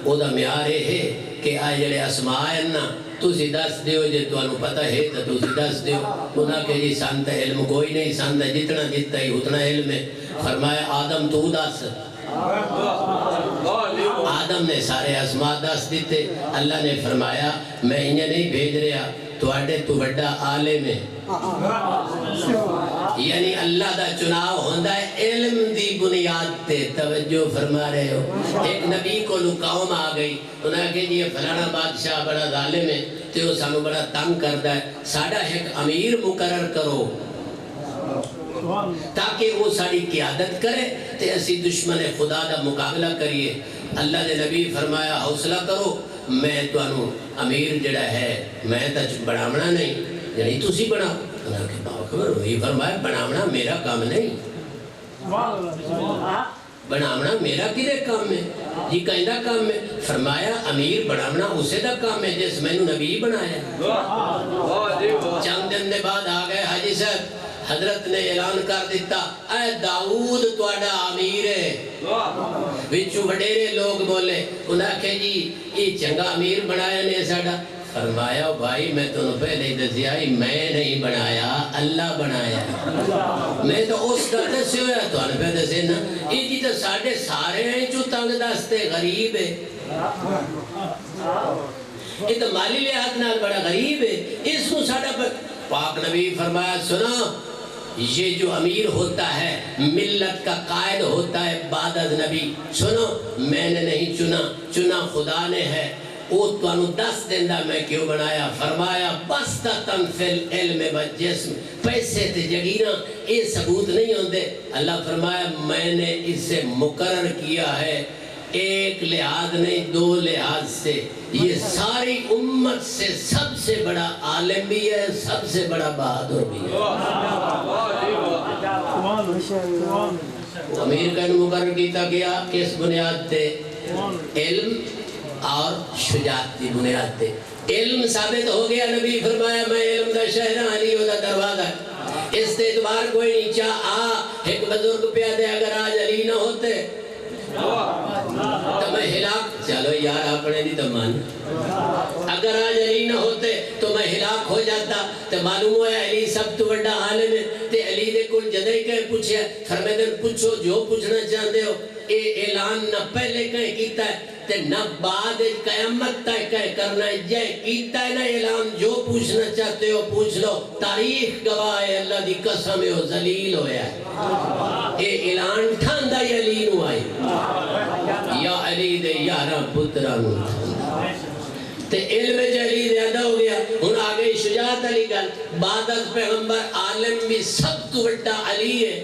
او دا معیار ہے کہ آئے جڑے اسماء ہیں نا تُسی دس دیو جے تو انو پتہ ہے تو تُسی دس دیو انہاں کہ جی سانتا علم کوئی نہیں سانتا جتنا دیتا ہی اتنا علم ہے فرمایا آدم تو دس آدم نے سارے اسماء دس دیتے اللہ نے فرمایا میں انہیں نہیں بھیج رہا تو اڈے تو بڑا عالم ہے یعنی اللہ دا چناؤ ہوندہ ہے علم دی بنیاد تے توجہ فرما رہے ہو ایک نبی کو قوم آ گئی انہوں نے کہا یہ فلانا بادشاہ بڑا ظالم ہے تو وہ سانو بڑا تنگ کرتا ہے ساڑھا ایک امیر مقرر کرو تاکہ وہ ساری قیادت کرے تے اسی دشمن خدا دا مقابلہ کریے اللہ دے نبی فرمایا حوصلہ کرو میں تو انو امیر جڑا ہے میں تا بڑھامنا نہیں یعنی تو سی بڑھا اللہ کے باخبر وہی فرمایا بڑھامنا میرا کام نہیں بڑھامنا میرا کدے کام ہے جی کہندہ کام ہے فرمایا امیر بڑھامنا اسے دا کام ہے جس میں نو نبی بنایا چند دن دے بعد آ گئے حاجی صاحب حضرت نے اعلان کر دیتا اے داؤد تواڈا امیر ہے وچوں وڈیرے لوگ بولے انہاں کہ جی یہ چنگا امیر بنایا نے ساڈا فرمایا بھائی میں تمہیں پہلے ہی دسیا میں نہیں بنایا اللہ بنایا میں تو اس کا دسے ہویا تمہیں پہ دسے نا یہ جی تو ساڑھے سارے ہیں جو تنگ دستے غریب ہے یہ تو مالی لحاظ نال بڑا غریب ہے اس کو ساڑھا پاک نبی فرمایا سنا یہ جو امیر ہوتا ہے ملت کا قائد ہوتا ہے بعد از نبی سنو میں نے نہیں چنا خدا نے ہے وہ تو دس دیندہ میں کیوں بنایا فرمایا بستتن فی العلم و جسم پیسے تے جگینا یہ ثبوت نہیں ہوندے اللہ فرمایا میں نے اسے مقرر کیا ہے ایک لحاظ نہیں دو لحاظ سے یہ ساری امت سے سب سے بڑا عالم بھی ہے سب سے بڑا بہادر بھی ہے امیر کا مقرر کیتا گیا کس بنیاد تے علم اور شجاعت کی بنیاد تے علم ثابت ہو گیا نبی فرمایا میں علم دا شہر علی دا دروازہ اس تے اعتبار کوئی نہیں چاہ ایک بزرگ پیادے اگر آج علی نہ ہوتے تو میں ہلاک چلو یار اپنے دی تمان اگر آج علی نہ ہوتے تو میں ہلاک ہو جاتا تو معلوم ہوا علی سب تو بڑا عالم ہے تے علی دے کل جدائی کہیں پوچھے فرمیدن پوچھو جو پوچھنا چاہتے ہو اے اعلان نہ پہلے کہیں کیتا ہے تے نہ بعد قیامت تک کہیں کرنا ہے جائے کیتا ہے نا اعلان جو پوچھنا چاہتے ہو پوچھ لو تاریخ گواہ ہے اللہ دی قسم ہے ذلیل ہویا ہے اے اعلان ٹھاندہ یا علی نو آئی یا علی دے یارہ پترانو تے علم جہلی زیادہ ہو گیا ہن آگئی شجاعت علی گل بعد از پیغمبر عالم بھی سب تو بڑا علی ہے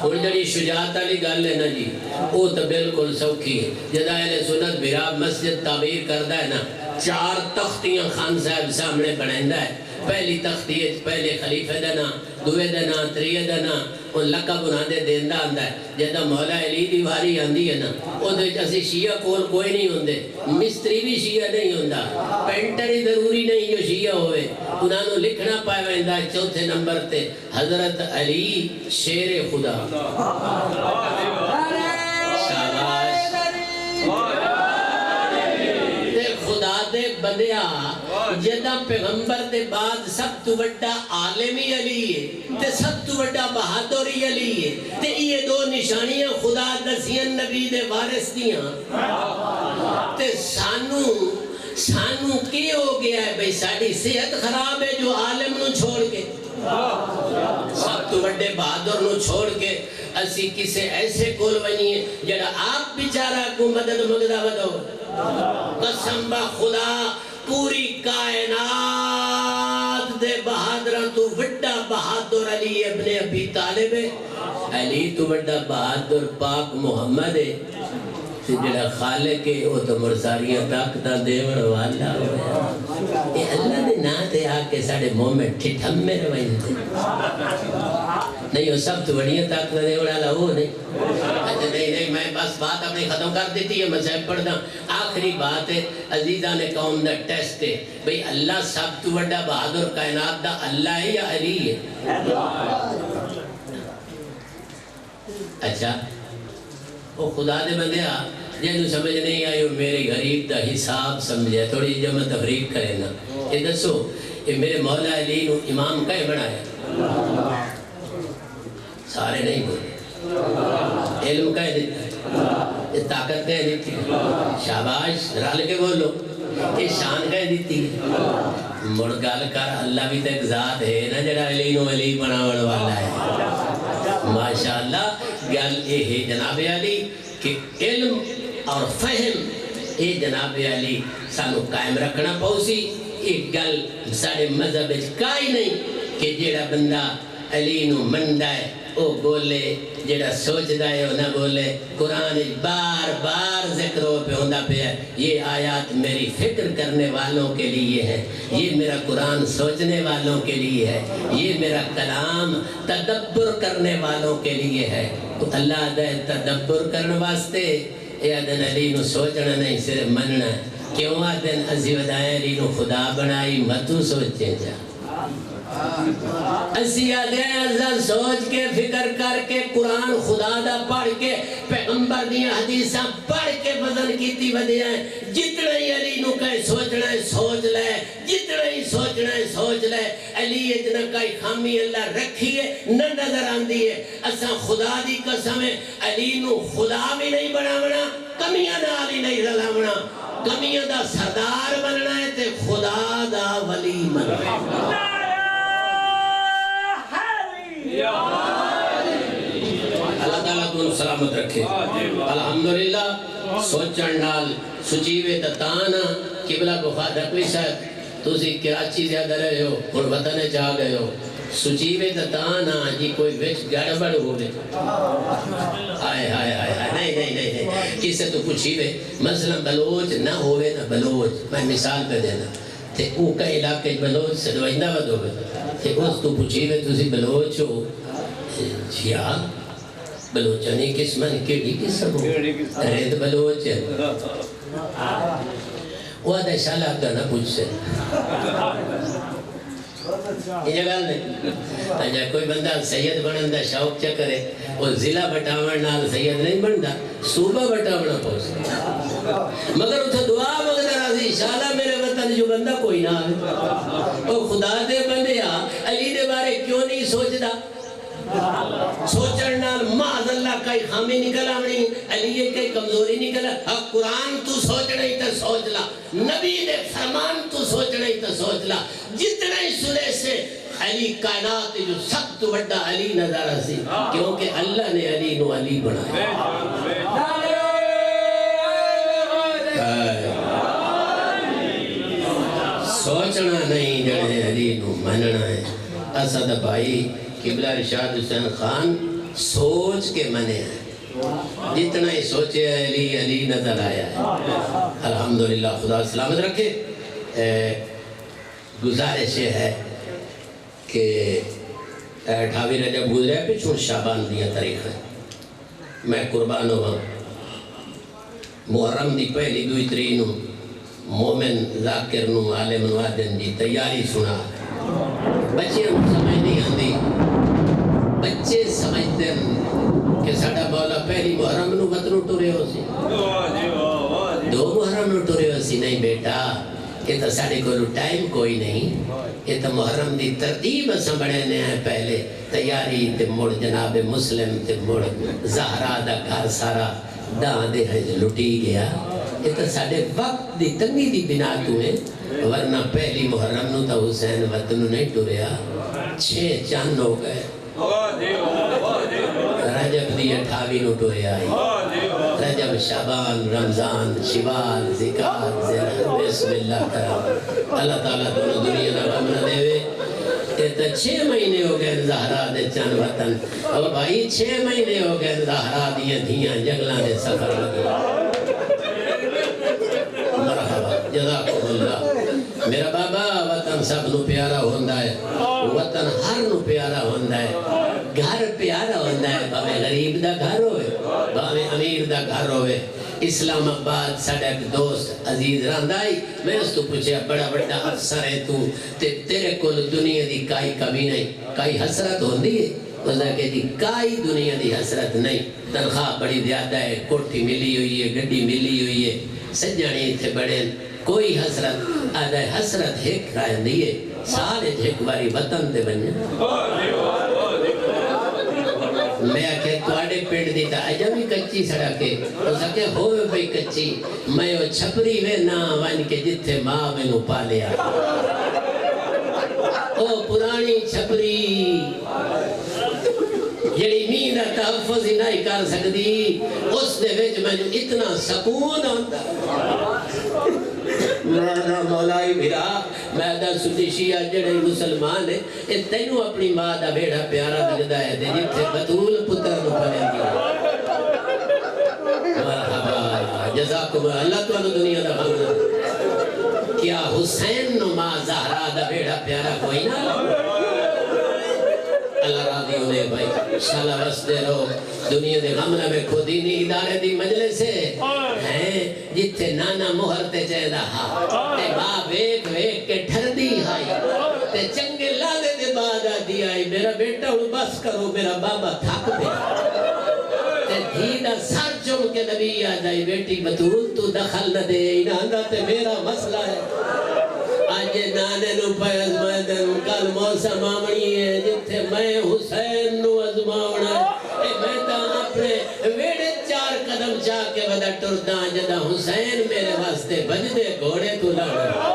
اور جڑی شجاعت علی گل ہے نا جی وہ تو بالکل سوکھی ہے جدا اہل سنت بھراب مسجد تعبیر کردا ہے نا 4 تختیاں خان صاحب سامنے بنائندا ہے پہلی تختی ہے پہلے خلیفہ دا نا دوے دا نا تریے دا نا ان لقب انہاں دے دیندہ آندا ہے جدا مولا علی دی واری آندی ہے نا او دے اسی شیعہ کول کوئی نہیں ہوندے مستری بھی شیعہ نہیں ہوندا پینٹر ہی ضروری نہیں جو شیعہ ہوئے انہاں نو لکھنا پائے ویندا ہے چوتھے نمبر تے حضرت علی شیر خدا شاباش تے خدا دے بندیا جدہ پیغمبر دے بعد سب تو بڑا عالمی علی ہے تے سب تو بڑا بہادری علی ہے تے یہ دو نشانیاں خدا دسیاں نبی دے وارث دیاں تے سانو کی ہو گیا ہے بھئی ساڑی صحت خراب ہے جو عالم نو چھوڑ کے سب تو بڑے بہادر نو چھوڑ کے اسی کسے ایسے کول ونیے جڑا آپ بیچارہ کو مدد مگدہ بدو قسم با خدا پوری کائنات دے بہادران تو وڈا بہادر علی ابن ابی طالب ہے علی تو وڈا بہادر پاک محمد ہے جڑا خالق ہے وہ تو مرساریاں طاقتہ دیون والا ہویا یہ اللہ دے ناتے آکے ساڑے منہ میں ٹھٹھم میں روائیں تھے نہیں وہ سب تو بڑیاں طاقتہ دیون والا ہو نہیں نہیں میں بس بات اپنی ختم کر دیتی ہے میں صاحب پڑھ دا آخری بات ہے عزیزان قوم دا ٹیسٹ ہے بھئی اللہ سب تو بڑا بہادر کائنات دا اللہ ہے یا علی ہے اچھا وہ خدا دے بندیا جنہوں سمجھ نہیں آئی میرے غریب دا حساب سمجھے تھوڑی جمع تفریق کرے نا یہ دسو یہ میرے مولا علی نو امام کہیں بنایا سارے نہیں بولے علم کہیں دیتا ہے یہ طاقت کہیں دیتی ہے شاباش رال کے بولو یہ شان کہیں دیتی ہے مڑگال کر اللہ بھی تک ذات ہے نا جڑا علی نو علی بناوڑ والا ہے ماشاءاللہ گل یہ ہے جناب علی کہ علم اور فہم یہ جناب علی سانو قائم رکھنا پوسی ایک گل سارے مذہب کائی نہیں کہ جیڑا بندہ علی نو مندہ ہے او بولے جیڑا سوچ دائے او نہ بولے قرآن بار بار ذکر ہو پہ ہوندہ پہ ہے یہ آیات میری فکر کرنے والوں کے لیے ہے یہ میرا قرآن سوچنے والوں کے لیے ہے یہ میرا کلام تدبر کرنے والوں کے لیے ہے تو اللہ دے تدبر کرنے واسطے اے آدن علی نو سوچنا نہیں صرف مننا کیوں آدن عزی ودائیں علی نو خدا بنائی متو سوچیں جا اسی آدھے ازل سوچ کے فکر کر کے قرآن خدا دا پڑھ کے پیغمبر دیا حدیثاں پڑھ کے بدن کیتی ودیا ہے جتنا ہی علی نو کہیں سوچنا ہے سوچ لے جتنا ہی سوچنا ہے سوچ لے علی اتنا کئی خامی اللہ رکھی ہے نہ نظر آندی ہے اساں خدا دی قسم ہے علی نو خدا بھی نہیں بناونا کمیاں نال ہی نہیں رلاونا کمیاں دا سردار بننا ہے تے خدا دا ولی بننا ہے اللہ تعالیٰ تو سلامت رکھے الحمدللہ سوچن نال سچیوے تتانا قبلہ کو خادہ کوئی صاحب تُسی کراچی زیادہ رہے ہو اور وطن جا گئے ہو سچیوے تتانا جی کوئی وچ گڑبڑ ہو گئے آئے آئے آئے نہیں کسے تو پوچھیوے مثلا بلوچ نہ ہوئے نہ بلوچ میں مثال پہ دینا تے او کا علاقے بلوچ سے دوائندہ ود ہوئے تے اس تو پوچھیوے تُسی بلوچ ہو جی ہاں بلوچانی قسمن کیڑی قسم ہو ریت بلوچ ہے وہ آدھا شالا کا نہ پوچھ سے یہ گال نہیں اجا کوئی بندہ سید بنندہ شوق چا کرے وہ ضلع بٹاون نال سید نہیں بندا صوبہ بٹاونا پوچھ مگر اتھا دعا مگدہ رازی شالا میرے وطن جو بندہ کوئی نہ آئے وہ خدا دے بندے علی دے بارے کیوں نہیں سوچ دا سوچن نال معاذ اللہ کئی خامی نکل آمنی علی کئی کمزوری نکل قرآن تو سوچ نہیں تا سوچ لا نبی دے فرمان تو سوچ نہیں تا سوچ لا جتنا ہی سنے سے علی کائنات جو سخت وڈا علی نظارہ سی کیونکہ اللہ نے علی نو علی بنایا سوچنا نہیں جڑے علی نو مننا ہے اسد بھائی قبلہ رشاد حسین خان سوچ کے منے ہیں جتنا ہی سوچے علی علی نظر آیا ہے الحمدللہ خدا سلامت رکھے گزارش ہے کہ 28 رجب گزرے پچھوڑ شعبان دیا تاریخ ہے میں قربان ہوا محرم دی پہلی دوئی ترین مومن ذاکر نو عالم نوادن جی تیاری سنا بچے ہم سمجھ نہیں آندی بچے سمجھتے ہیں کہ ساڑھا مولا پہلی محرم نو وطنو ٹورے ہو سی 2 محرم نو ٹورے ہو سی نہیں بیٹا یہ تو ساڑھے کو ٹائم کوئی نہیں یہ تو محرم دی ترتیب اساں بڑھے نے ہیں پہلے تیاری تے مڑ جناب مسلم تے مڑ زہرہ دا گھر سارا داں دے ہیں لٹی گیا یہ تو ساڑھے وقت دی تنگی دی بنا تو ہے ورنہ پہلی محرم نو تا حسین وطنو نہیں ٹوریا 6 چاند ہو گئے رجب دی 28 نو ٹوریا آئی رجب شعبان رمضان شوال ذکر زیرہ بسم اللہ کرام اللہ تعالیٰ دونوں دنیا نہ غم نہ دے وے تو 6 مہینے ہو گئے زہرہ دے چند وطن اور بھائی 6 مہینے ہو گئے زہرہ دیا دھیاں جگلہ دے سفر لگے مرحبا جزاکم اللہ میرا بابا وطن سب نو پیارا ہوندہ ہے وطن ہر نو پیارا ہوندہ ہے گھر پیارا ہوندہ ہے باوے غریب دا گھر ہوئے باوے امیر دا گھر ہوئے اسلام آباد ساڑھا ایک دوست عزیز راندائی میں اس تو پوچھے بڑا بڑا افسر ہے تو تیرے کل دنیا دی کائی کمی نہیں کائی حسرت ہوندی ہے وزا کہ جی کائی دنیا دی حسرت نہیں تنخواہ بڑی زیادہ ہے کوٹھی ملی ہوئی ہے گڈی ملی ہوئی ہے سجانی تھے بڑے کوئی حسرت آدھا حسرت ایک رائے دیئے سارے ایک باری وطن دے بنیا میں آکھے توڑے پیڑ دیتا آجا بھی کچی سڑکے اس آکھے ہوئے بھئی کچی میں وہ چھپری وے نا وان کے جتھے ماں میں نو پالیا او پرانی چھپری جڑی میدہ تحفظ ہی نہیں کر سکتی اس دے ویچ میں اتنا سکون ہوتا میں مولائی بھیرا میں دا سدی شیعہ جڑے مسلمان ہے یہ تینوں اپنی ماں دا بیڑا پیارا لگدا ہے دے جتھے بطول پتر نو پڑے گی مرحبا جزاکم اللہ تو دنیا دا غم کیا حسین نو ماں زہرہ دا بیڑا پیارا کوئی نہ اللہ راضی ہونے بھائی شالہ بس دے رہو دنیا دے غملہ میں خودینی ادارے دی مجلس ہے جتے نانا مہر تے چاہدہ ہاں تے ماں ویک ویک کے ٹھر دی ہائی تے چنگے لادے دے بعد آدھی آئی میرا بیٹا ہوں بس کرو میرا بابا تھک دے تے دھیدہ سر چم کے نبی آدھائی بیٹی بطول تو دخل نہ دے انہاں تے میرا مسئلہ ہے آج نانے نو پہ ازمائدن کل موسم آمنی ہے جتھے میں حسین نو ازماؤنا اے میں تا اپنے ویڑے 4 قدم چاہ کے ودا ٹردہ جدہ حسین میرے واسطے بج دے گھوڑے تو لڑا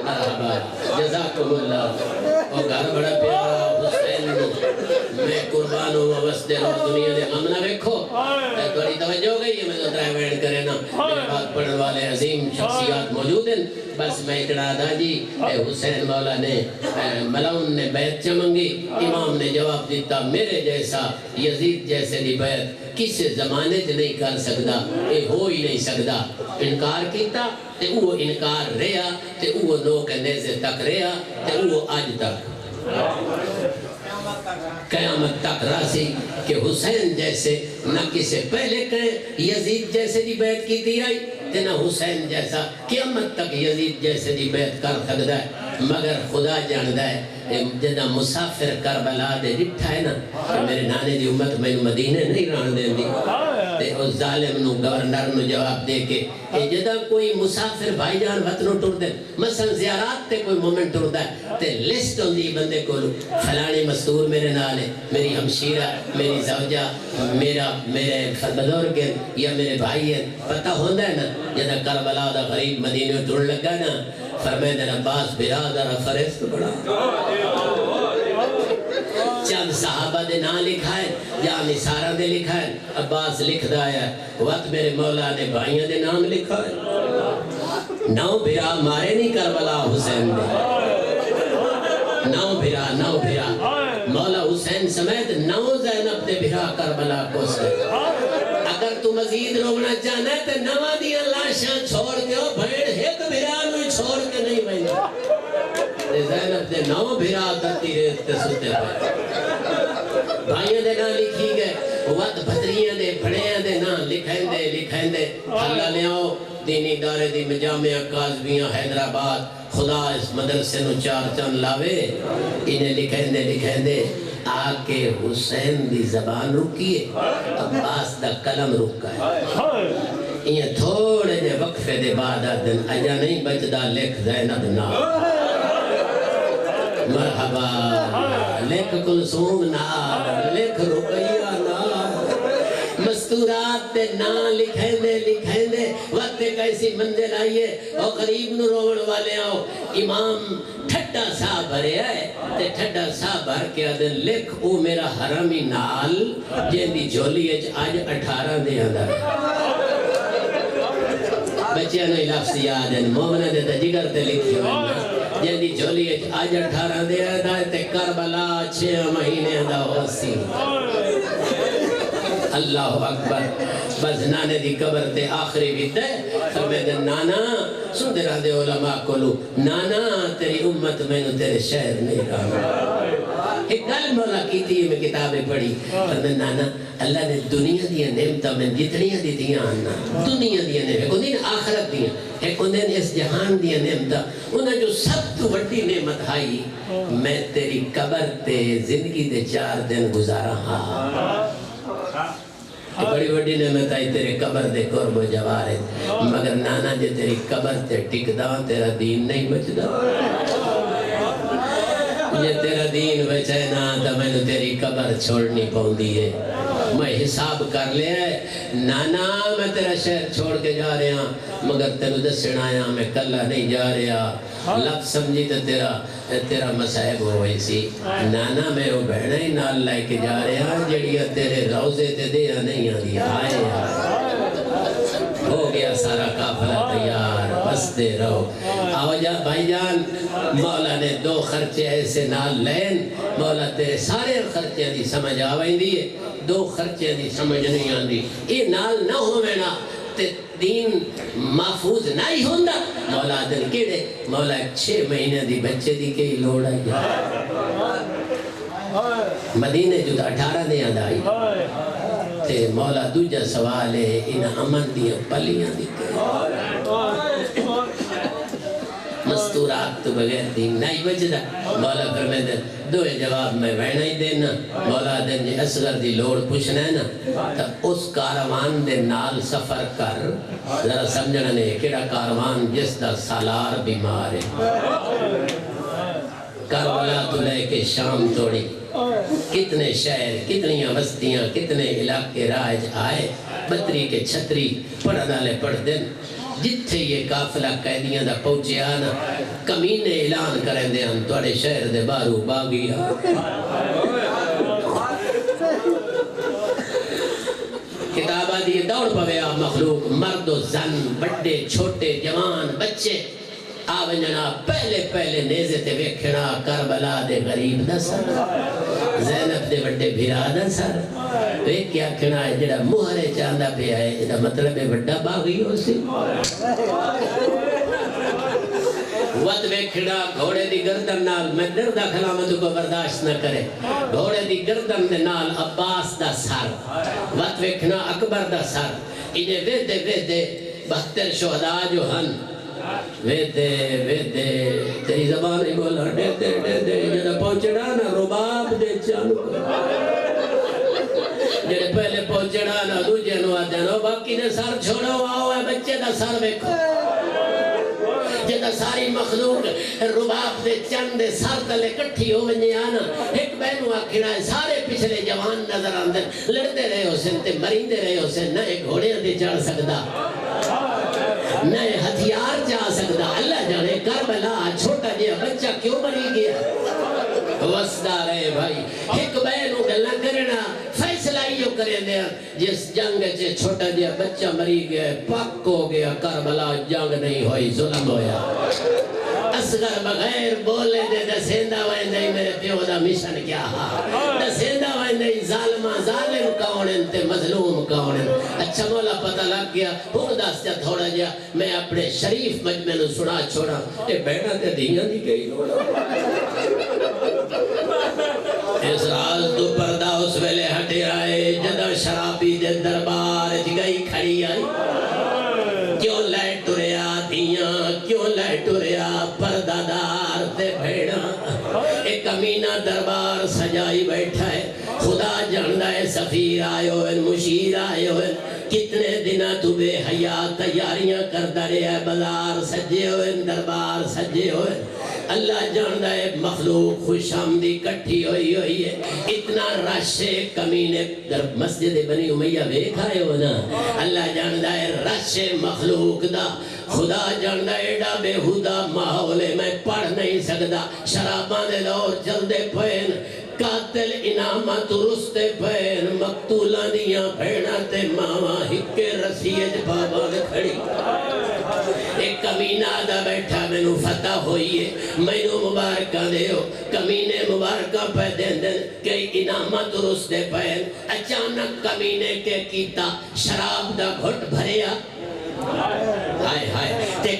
مرحبا جزاکم اللہ او گھر بڑا پیارا حسین نو میں قربان ہوں وستے رہو دنیا دے غم نہ رکھو تھوڑی توجہ ہو گئی ہے میں تو ڈرائیوینڈ کرے نا میرے بعد پڑھنے والے عظیم شخصیات موجود ہیں بس میں اطلاع دا جی حسین مولا نے ملعون نے بیعت چمنگی امام نے جواب دیتا میرے جیسا یزید جیسے دی بیعت کس زمانے سے نہیں کر سکتا یہ ہو ہی نہیں سکتا انکار کیتا تے وہ انکار رہا تے وہ نو کہنے سے تک رہا تے وہ آج تک قیامت تک راسی کہ حسین جیسے نہ کسے پہلے کہیں یزید جیسے دی بیعت کی دی آئی تے نہ حسین جیسا قیامت تک یزید جیسے دی بیعت کر سکتا ہے مگر خدا جاندہ ہے جدہ مسافر کربلا دے ڈٹھا ہے نا کہ میرے نانے دی امت میں مدینے نہیں ران دیں دی تے اس ظالم نو گورنر نو جواب دے کے کہ جدہ کوئی مسافر بھائی جان وطنوں ٹور دے مثلا زیارات تے کوئی مومنٹ ٹور دے تے لسٹ ہوں دی بندے کو فلانی مستور میرے نالے میری ہمشیرہ میری زوجہ میرے بزرگ یا میرے بھائی ہیں پتہ ہوندہ ہے نا جدہ کربلا دا غریب مدینے ٹور لگا نا فرمید عباس برادر فرست بڑا چند صحابہ دے نام لکھا ہے یا نثارہ دے لکھا ہے عباس لکھ دایا وقت میرے مولا نے بھائیوں دے نام لکھا ہے 9 بھرا مارے نہیں کربلا حسین دے 9 بھرا مولا حسین سمیت 9 زینب دے بھرا کربلا کو سے اگر تو مزید رونا چاہنا ہے تو 9 دیا لاشاں چھوڑ کے بھیڑ ایک بھرا میں چھوڑ کے نہیں بہنا زینب دے 9 بھرا دھرتی ریت تے ستے پائے بھائیوں دے نام لکھی گئے وقت بھتریاں دے بھڑیاں دے نام لکھیں دے اللہ لے آؤ دینی دارے دی مجامعہ قاضویاں حیدرآباد خدا اس مدرسے نو 4 چند لاوے انہیں لکھیں دے آکے حسین دی زبان رکیے عباس دا قلم رکا ہے یہ تھوڑے دے وقفے دے بعد دن اجا نہیں بچدا لکھ زینب نام مرحبا لکھ کلثوم نام لکھ رقیہ نام مستورات تے نام لکھیں دے وقت ایک ایسی منزل آئیے اور قریب نو روڑ والے آؤ امام ٹھٹا سا بھرے آئے تے ٹھٹا سا بھر کے آدھن لکھ او میرا حرمی نال جن دی جھولی اچ آج 18 دے اندر بچیاں نو لفظ یاد ہیں مومنہ دے تا جگر تے لکھی ہوئے جن دی جھولی اچ آج 18 دے اندر تے کربلا 6 مہینے دا ہو سی اللہ اکبر بس نانے دی قبر تے آخری بھی تے فرمید نانا سن رہا دے علماء کولو نانا تیری امت میں نو تیرے شہر نہیں رہا ایک گل مولا کی تھی میں کتابیں پڑھی فرمید نانا اللہ نے دنیا دیا نعمتہ میں جتنیاں دی دیا آنا دنیا دیا نعمتہ ایک اندین آخرت دیا ایک اندین اس جہان دیا نعمتہ انہیں جو سب تو بڑی نعمت آئی میں تیری قبر تے زندگی دے 4 دن گزارا ہاں بڑی بڑی نعمت آئی تیرے قبر دے قرب و جوار ہے مگر نانا جے تیری قبر تے ٹکدا تیرا دین نہیں بچدا جے تیرا دین بچے نا تو میں نے تیری قبر چھوڑنی پوندی ہے میں حساب کر لیا ہے نانا میں تیرا شہر چھوڑ کے جا رہا مگر تیرے دسن آیا میں کلہ نہیں جا رہا لفظ سمجھی تو تیرا مسائب ہوئی سی نانا میں وہ بہنہ ہی نال لائے کے جا رہا جڑیا تیرے روزے تے دیا نہیں آدھی آئے ہو گیا سارا قافلہ تیار بستے رہو آو جا بھائی جان مولا نے 2 خرچے ایسے نال لین مولا تیرے سارے خرچے دی سمجھ آوائیں دیئے 2 خرچے دی سمجھ نہیں آن دی یہ نال نہ ہو میں نا تے دین محفوظ نہ ہی ہوندہ مولا دن کیڑے مولا 6 مہینے دی بچے دی کئی لوڑ آئی مدینے جو 18 دے آدھائی تے مولا دوجہ سوال ہے ان امن دیا پلیاں دی کئی مستورات تو بغیر دین نہیں بچدا مولا فرمائے دوے جواب میں وینا ہی دینا مولا دن جی اصغر دی لوڑ پوچھنا ہے نا تو اس کاروان دے نال سفر کر ذرا سمجھنا نہیں کیڑا کاروان جس دا سالار بیمار ہے کربلا تو لے کے شام توڑی کتنے شہر کتنی بستیاں کتنے علاقے راج آئے بطری کے چھتری پڑھنا لے پڑھ دن جتھے یہ قافلہ قیدیاں دا پہنچے آنا کمینے اعلان کریں دے ہم توڑے شہر دے بارو باغی کتابہ دی دوڑ پویا مخلوق مرد و زن بڑے چھوٹے جوان بچے آونجنا پہلے نیزے تے ویکھنا کربلا دے غریب دا سر زینب دے بڑے بھیرا دا سر ویک کیا کھنا ہے جڑا مہرے چاندہ پہ آئے جڑا مطلب ہے بڑا باغی ہو سی وقت ویکھنا گھوڑے دی گردن نال میں دردہ خلامت کو برداشت نہ کرے گھوڑے دی گردن دے نال عباس دا سر وقت ویکھنا اکبر دا سر انہیں ویدے 72 شہداء جو ہن ویدے تیری زبان ہی بولا دے جڑا پہنچڑا نا رباب دے چانو جڑے پہلے پہنچڑا نا دو جنو آدھنو باقی نے سر چھوڑو آؤ ہے بچے دا سر بیکھو جدا ساری مخلوق رباب دے چند دے سر تلے کٹھی ہو ونجے آنا ایک بینو آکھنا ہے سارے پچھلے جوان نظر آندر لڑتے رہے ہو سن تے مریندے رہے ہو سن نہ ایک گھوڑے دے چڑھ سکدا نئے ہتھیار جا سکتا اللہ جانے کربلا چھوٹا جیا بچہ کیوں مری گیا وسدہ رہے بھائی ایک بینو گلہ کرنا فیصلہ ہیو کرے دیا جس جنگ سے چھوٹا جیا بچہ مری گیا پاک ہو گیا کربلا جنگ نہیں ہوئی ظلم ہویا اصغر بغیر بولے دے دسیندہ ویندے میرے پیو دا مشن کیا ہاں دسیندہ ویندے ظالمہ ظالم کونن تے مظلوم کونن اچھا مولا پتہ لگ گیا ہوں داستیا تھوڑا جا میں اپنے شریف مجمع نو سنا چھوڑا اے بیٹا تے دیاں دی گئی اس راز تو پردہ اس ویلے ہٹے آئے جدہ شرابی دے دربار گئی کھڑی آئی کیوں لے ٹریا دیاں کیوں لے ٹریا پردہ دار تے بھیڑا ایک کمینہ دربار سجائی بیٹھا ہے خدا جاندہ ہے سفیر آئے ہوئے مشیر آئے ہوئے کتنے دنہ تو بے حیات تیاریاں کردہ رہے ہیں بازار سجے ہوئے دربار سجے ہوئے اللہ جاندہ ہے مخلوق خوش آمدی کٹھی ہوئی ہے اتنا رش کمینے در مسجد بنی امیہ بیکھائے ہو نا اللہ جاندہ ہے رش مخلوق دا خدا جاندہ ہے ڈا بے خدا ماحولے میں پڑھ نہیں سکتا شرابان دے دور چل دے پہن قاتل انعامت رستے پہن مقتولہ دیاں بھیڑا تے ماما ہکے رسیج بابا نے کھڑی ایک کمینہ آدھا بیٹھا میں نو فتح ہوئی ہے میں نو مبارکہ دے ہو کمینے مبارکہ پہ دن دن کئی انعامت رستے پہن اچانک کمینے کے کیتا شراب دا گھٹ بھریا ہائے ہائے تے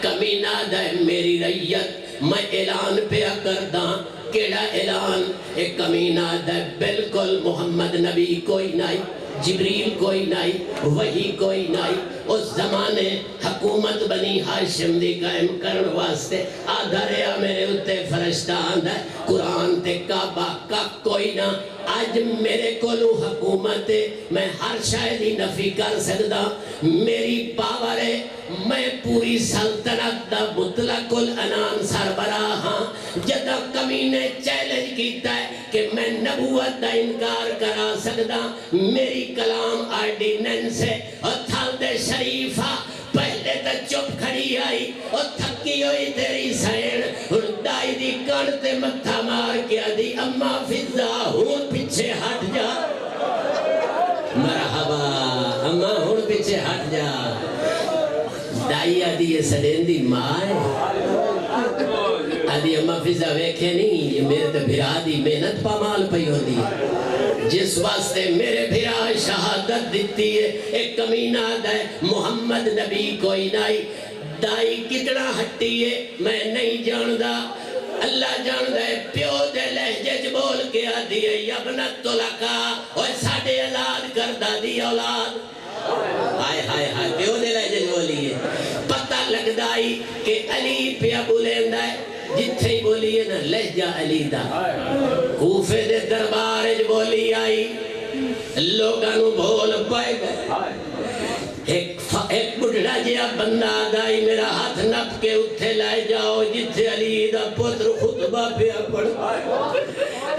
کمینہ دے میری ریت میں اعلان پہ کرداں کیڑا اعلان ایک کمینہ دے بالکل محمد نبی کوئی نہیں جبریل کوئی نہیں وحی کوئی نہیں اس زمانے حکومت بنی ہاشم دی قائم کرن واسطے آدھا رہا میرے اتے فرشتہ آندہ ہے قرآن تے کعبہ کا کوئی نہ آج میرے کولو حکومت ہے میں ہر شاہدی نفی کر سکتا میری پاور ہے میں پوری سلطنت دا مطلق الانان سربراہ ہاں جدہ کمینے چیلنج کیتا ہے کہ میں نبوت دا انکار کرا سکتا میری کلام آرڈیننس ہے اور تھال دے شریفہ پہلے تا چپ کھڑی آئی اور تھکی ہوئی تیری سین اور دائی دی کڑتے متھا مار کیا دی اما فضا ہون پیچھے ہٹ جا مرحبا اما ہون پیچھے ہٹ جا دائی آدھی یہ سڑین دی ماں ہے آدھی اما فضا ویکھے نہیں یہ میرے تو بھرا دی محنت پامال پئی ہو دی جس واسطے میرے بھرا شہادت دیتی ہے ایک کمینہ ہے محمد نبی کوئی نہیں دائی کتنا ہٹی ہے میں نہیں جاندہ اللہ جاندہ ہے پیو دے لہجے بول کے آدھی ہے یبنت طلقہ اور ساڑھے اولاد کردہ دی اولاد ہائے ہائے ہائے پیو دے لہجے بولی ہے پتہ لگدائی کہ علی پیا بولیندا ہے جتھے ہی بولیے نا لہجہ علی دا کوفے دے دربار بولی آئی لوگانو بھول پائے گئے ایک بڑھڑا جیا بندہ آدائی میرا ہاتھ نپ کے اتھے لائے جاؤ جتھے علی دا پتر خطبہ پیا پڑھ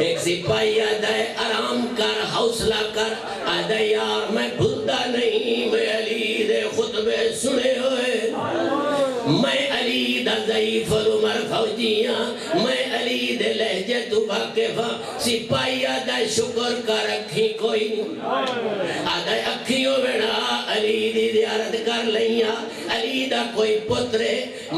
ایک سپاہی آدھائے آرام کر حوصلہ کر آدھائی یار میں بھلتا نہیں میں علی دے خطبے سنے ہوئے میں علی دا ضعیف العمر فوجیاں میں علی دے لہجے تو واقفہ سپاہی آدھائے شکر کر رکھی کوئی نہیں آدھائے اکھیوں بڑھا علی دی زیارت کر لئیاں علی دا کوئی پترے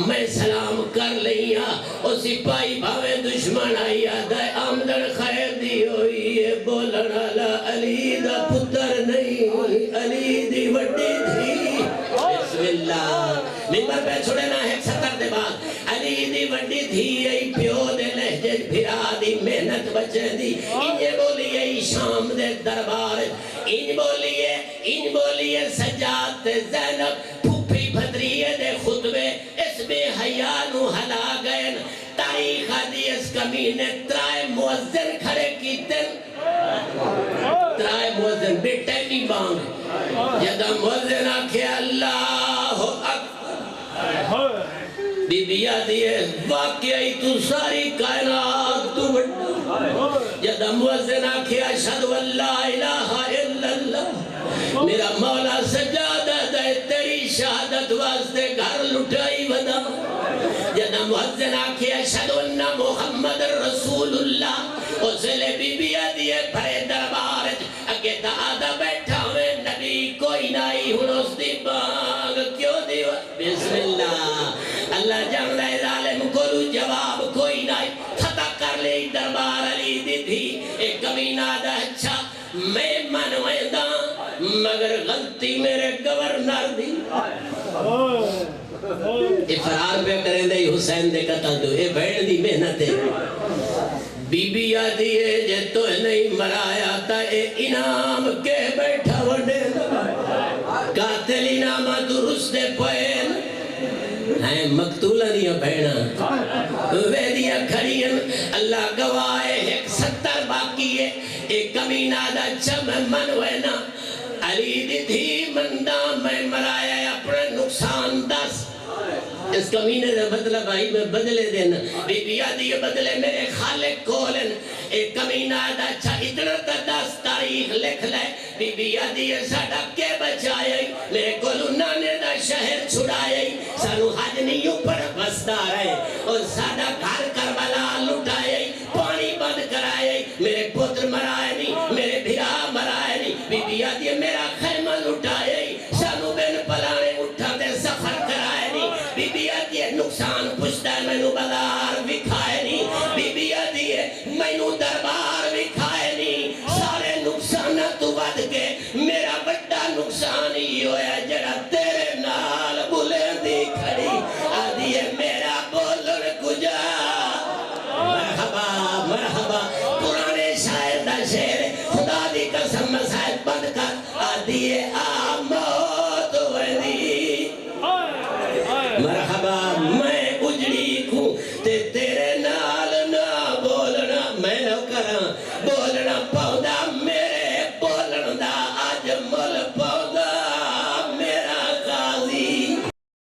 میں سلام کر لئیاں او سپاہی بھاوے دشمن آئی آدھائے آمدن خیر دی ہوئی ہے بولنا لا علی دا پتر نہیں علی دی وڈی تھی بسم اللہ ممبر پہ چھوڑنا ہے 70 دے بعد علی دی وڈی تھی ای پیو دے لہجے پھرا دی محنت بچے دی انجے بولیے شام دے دربار انج بولیے سجاد زینب پھوپھی بھدریے دے خطبے اس بے حیانو ہلا گئے تاریخ دی اس کمینے ترائے موزن کھڑے کیتے ترائے موزن بے ٹیمی بانگ جدہ موزن آکھے اللہ اکبر بی بی آدھیے واقعی تو ساری کائنات تو بڑھا جدہ موزن آکھے اشہدو اللہ الہ الا اللہ میرا مولا سجادہ دے تیری شہادت واسطے گھر لٹائی ودا جدہ موزن آکھے اشہدو انہ محمد رسول اللہ اسلے بی بی آدھیے پھرے دربارت اگے تا آدھا بیٹھا ہوئے نبی کوئی نائی ہنوس دی بانگ کیوں دیو بسم اللہ اللہ جان لے ظالم کولو جواب کوئی نائی فتح کر لے دربار علی دی تھی ایک کمینہ دا اچھا میں منویں دا مگر غلطی میرے گورنر دی فرار پہ کریں دے حسین دے قتل دو اے بھیڑ دی محنت ہے بی بی آدھی ہے جے تو نہیں مرایا تا اے انعام کے بیٹھا وڈے قاتل انعامہ درست دے پوین ہیں مقتولہ دیا بھیڑا ویدیا کھڑیاں اللہ گواہ ایک 70 باقی ہے ایک کمینہ دا چم منوینا علی دی تھی مندہ میں مرایا اپنے نقصان 10 اس کمینے دا بدلہ بھائی میں بدلے دینا بی بی آدھی یہ بدلے میرے خالق کولن ایک کمینہ دا اچھا اتنا تا 10 تاریخ لکھ لے بی بی آدھی یہ ساڑا کے بچائے میرے کولو نانے دا شہر چھڑائے سانو حج نہیں اوپر بستا رہے اور ساڑا گھر کربلا لٹائے پانی بند کرائے میرے پتر مرائے نہیں میرے بھرا مرائے نہیں بی بی آدھی یہ میرا خیمہ لٹائے سانو بین پلانے اٹھا دے سفر کرائے نہیں بی بی آدھی ہے نقصان پشتا ہے میں نو بازار بکھائے نہیں بی بی آدھی ہے میں نو دربار بکھائے نہیں سارے نقصانات ود کے میرا بڑا نقصان ہی ہویا جڑا تیرے نال بولے دی کھڑی آدھی ہے میرا بولن کجا مرحبا مرحبا پرانے شاعر دا شعر خدا دی قسم مسائل بند کر آدھی ہے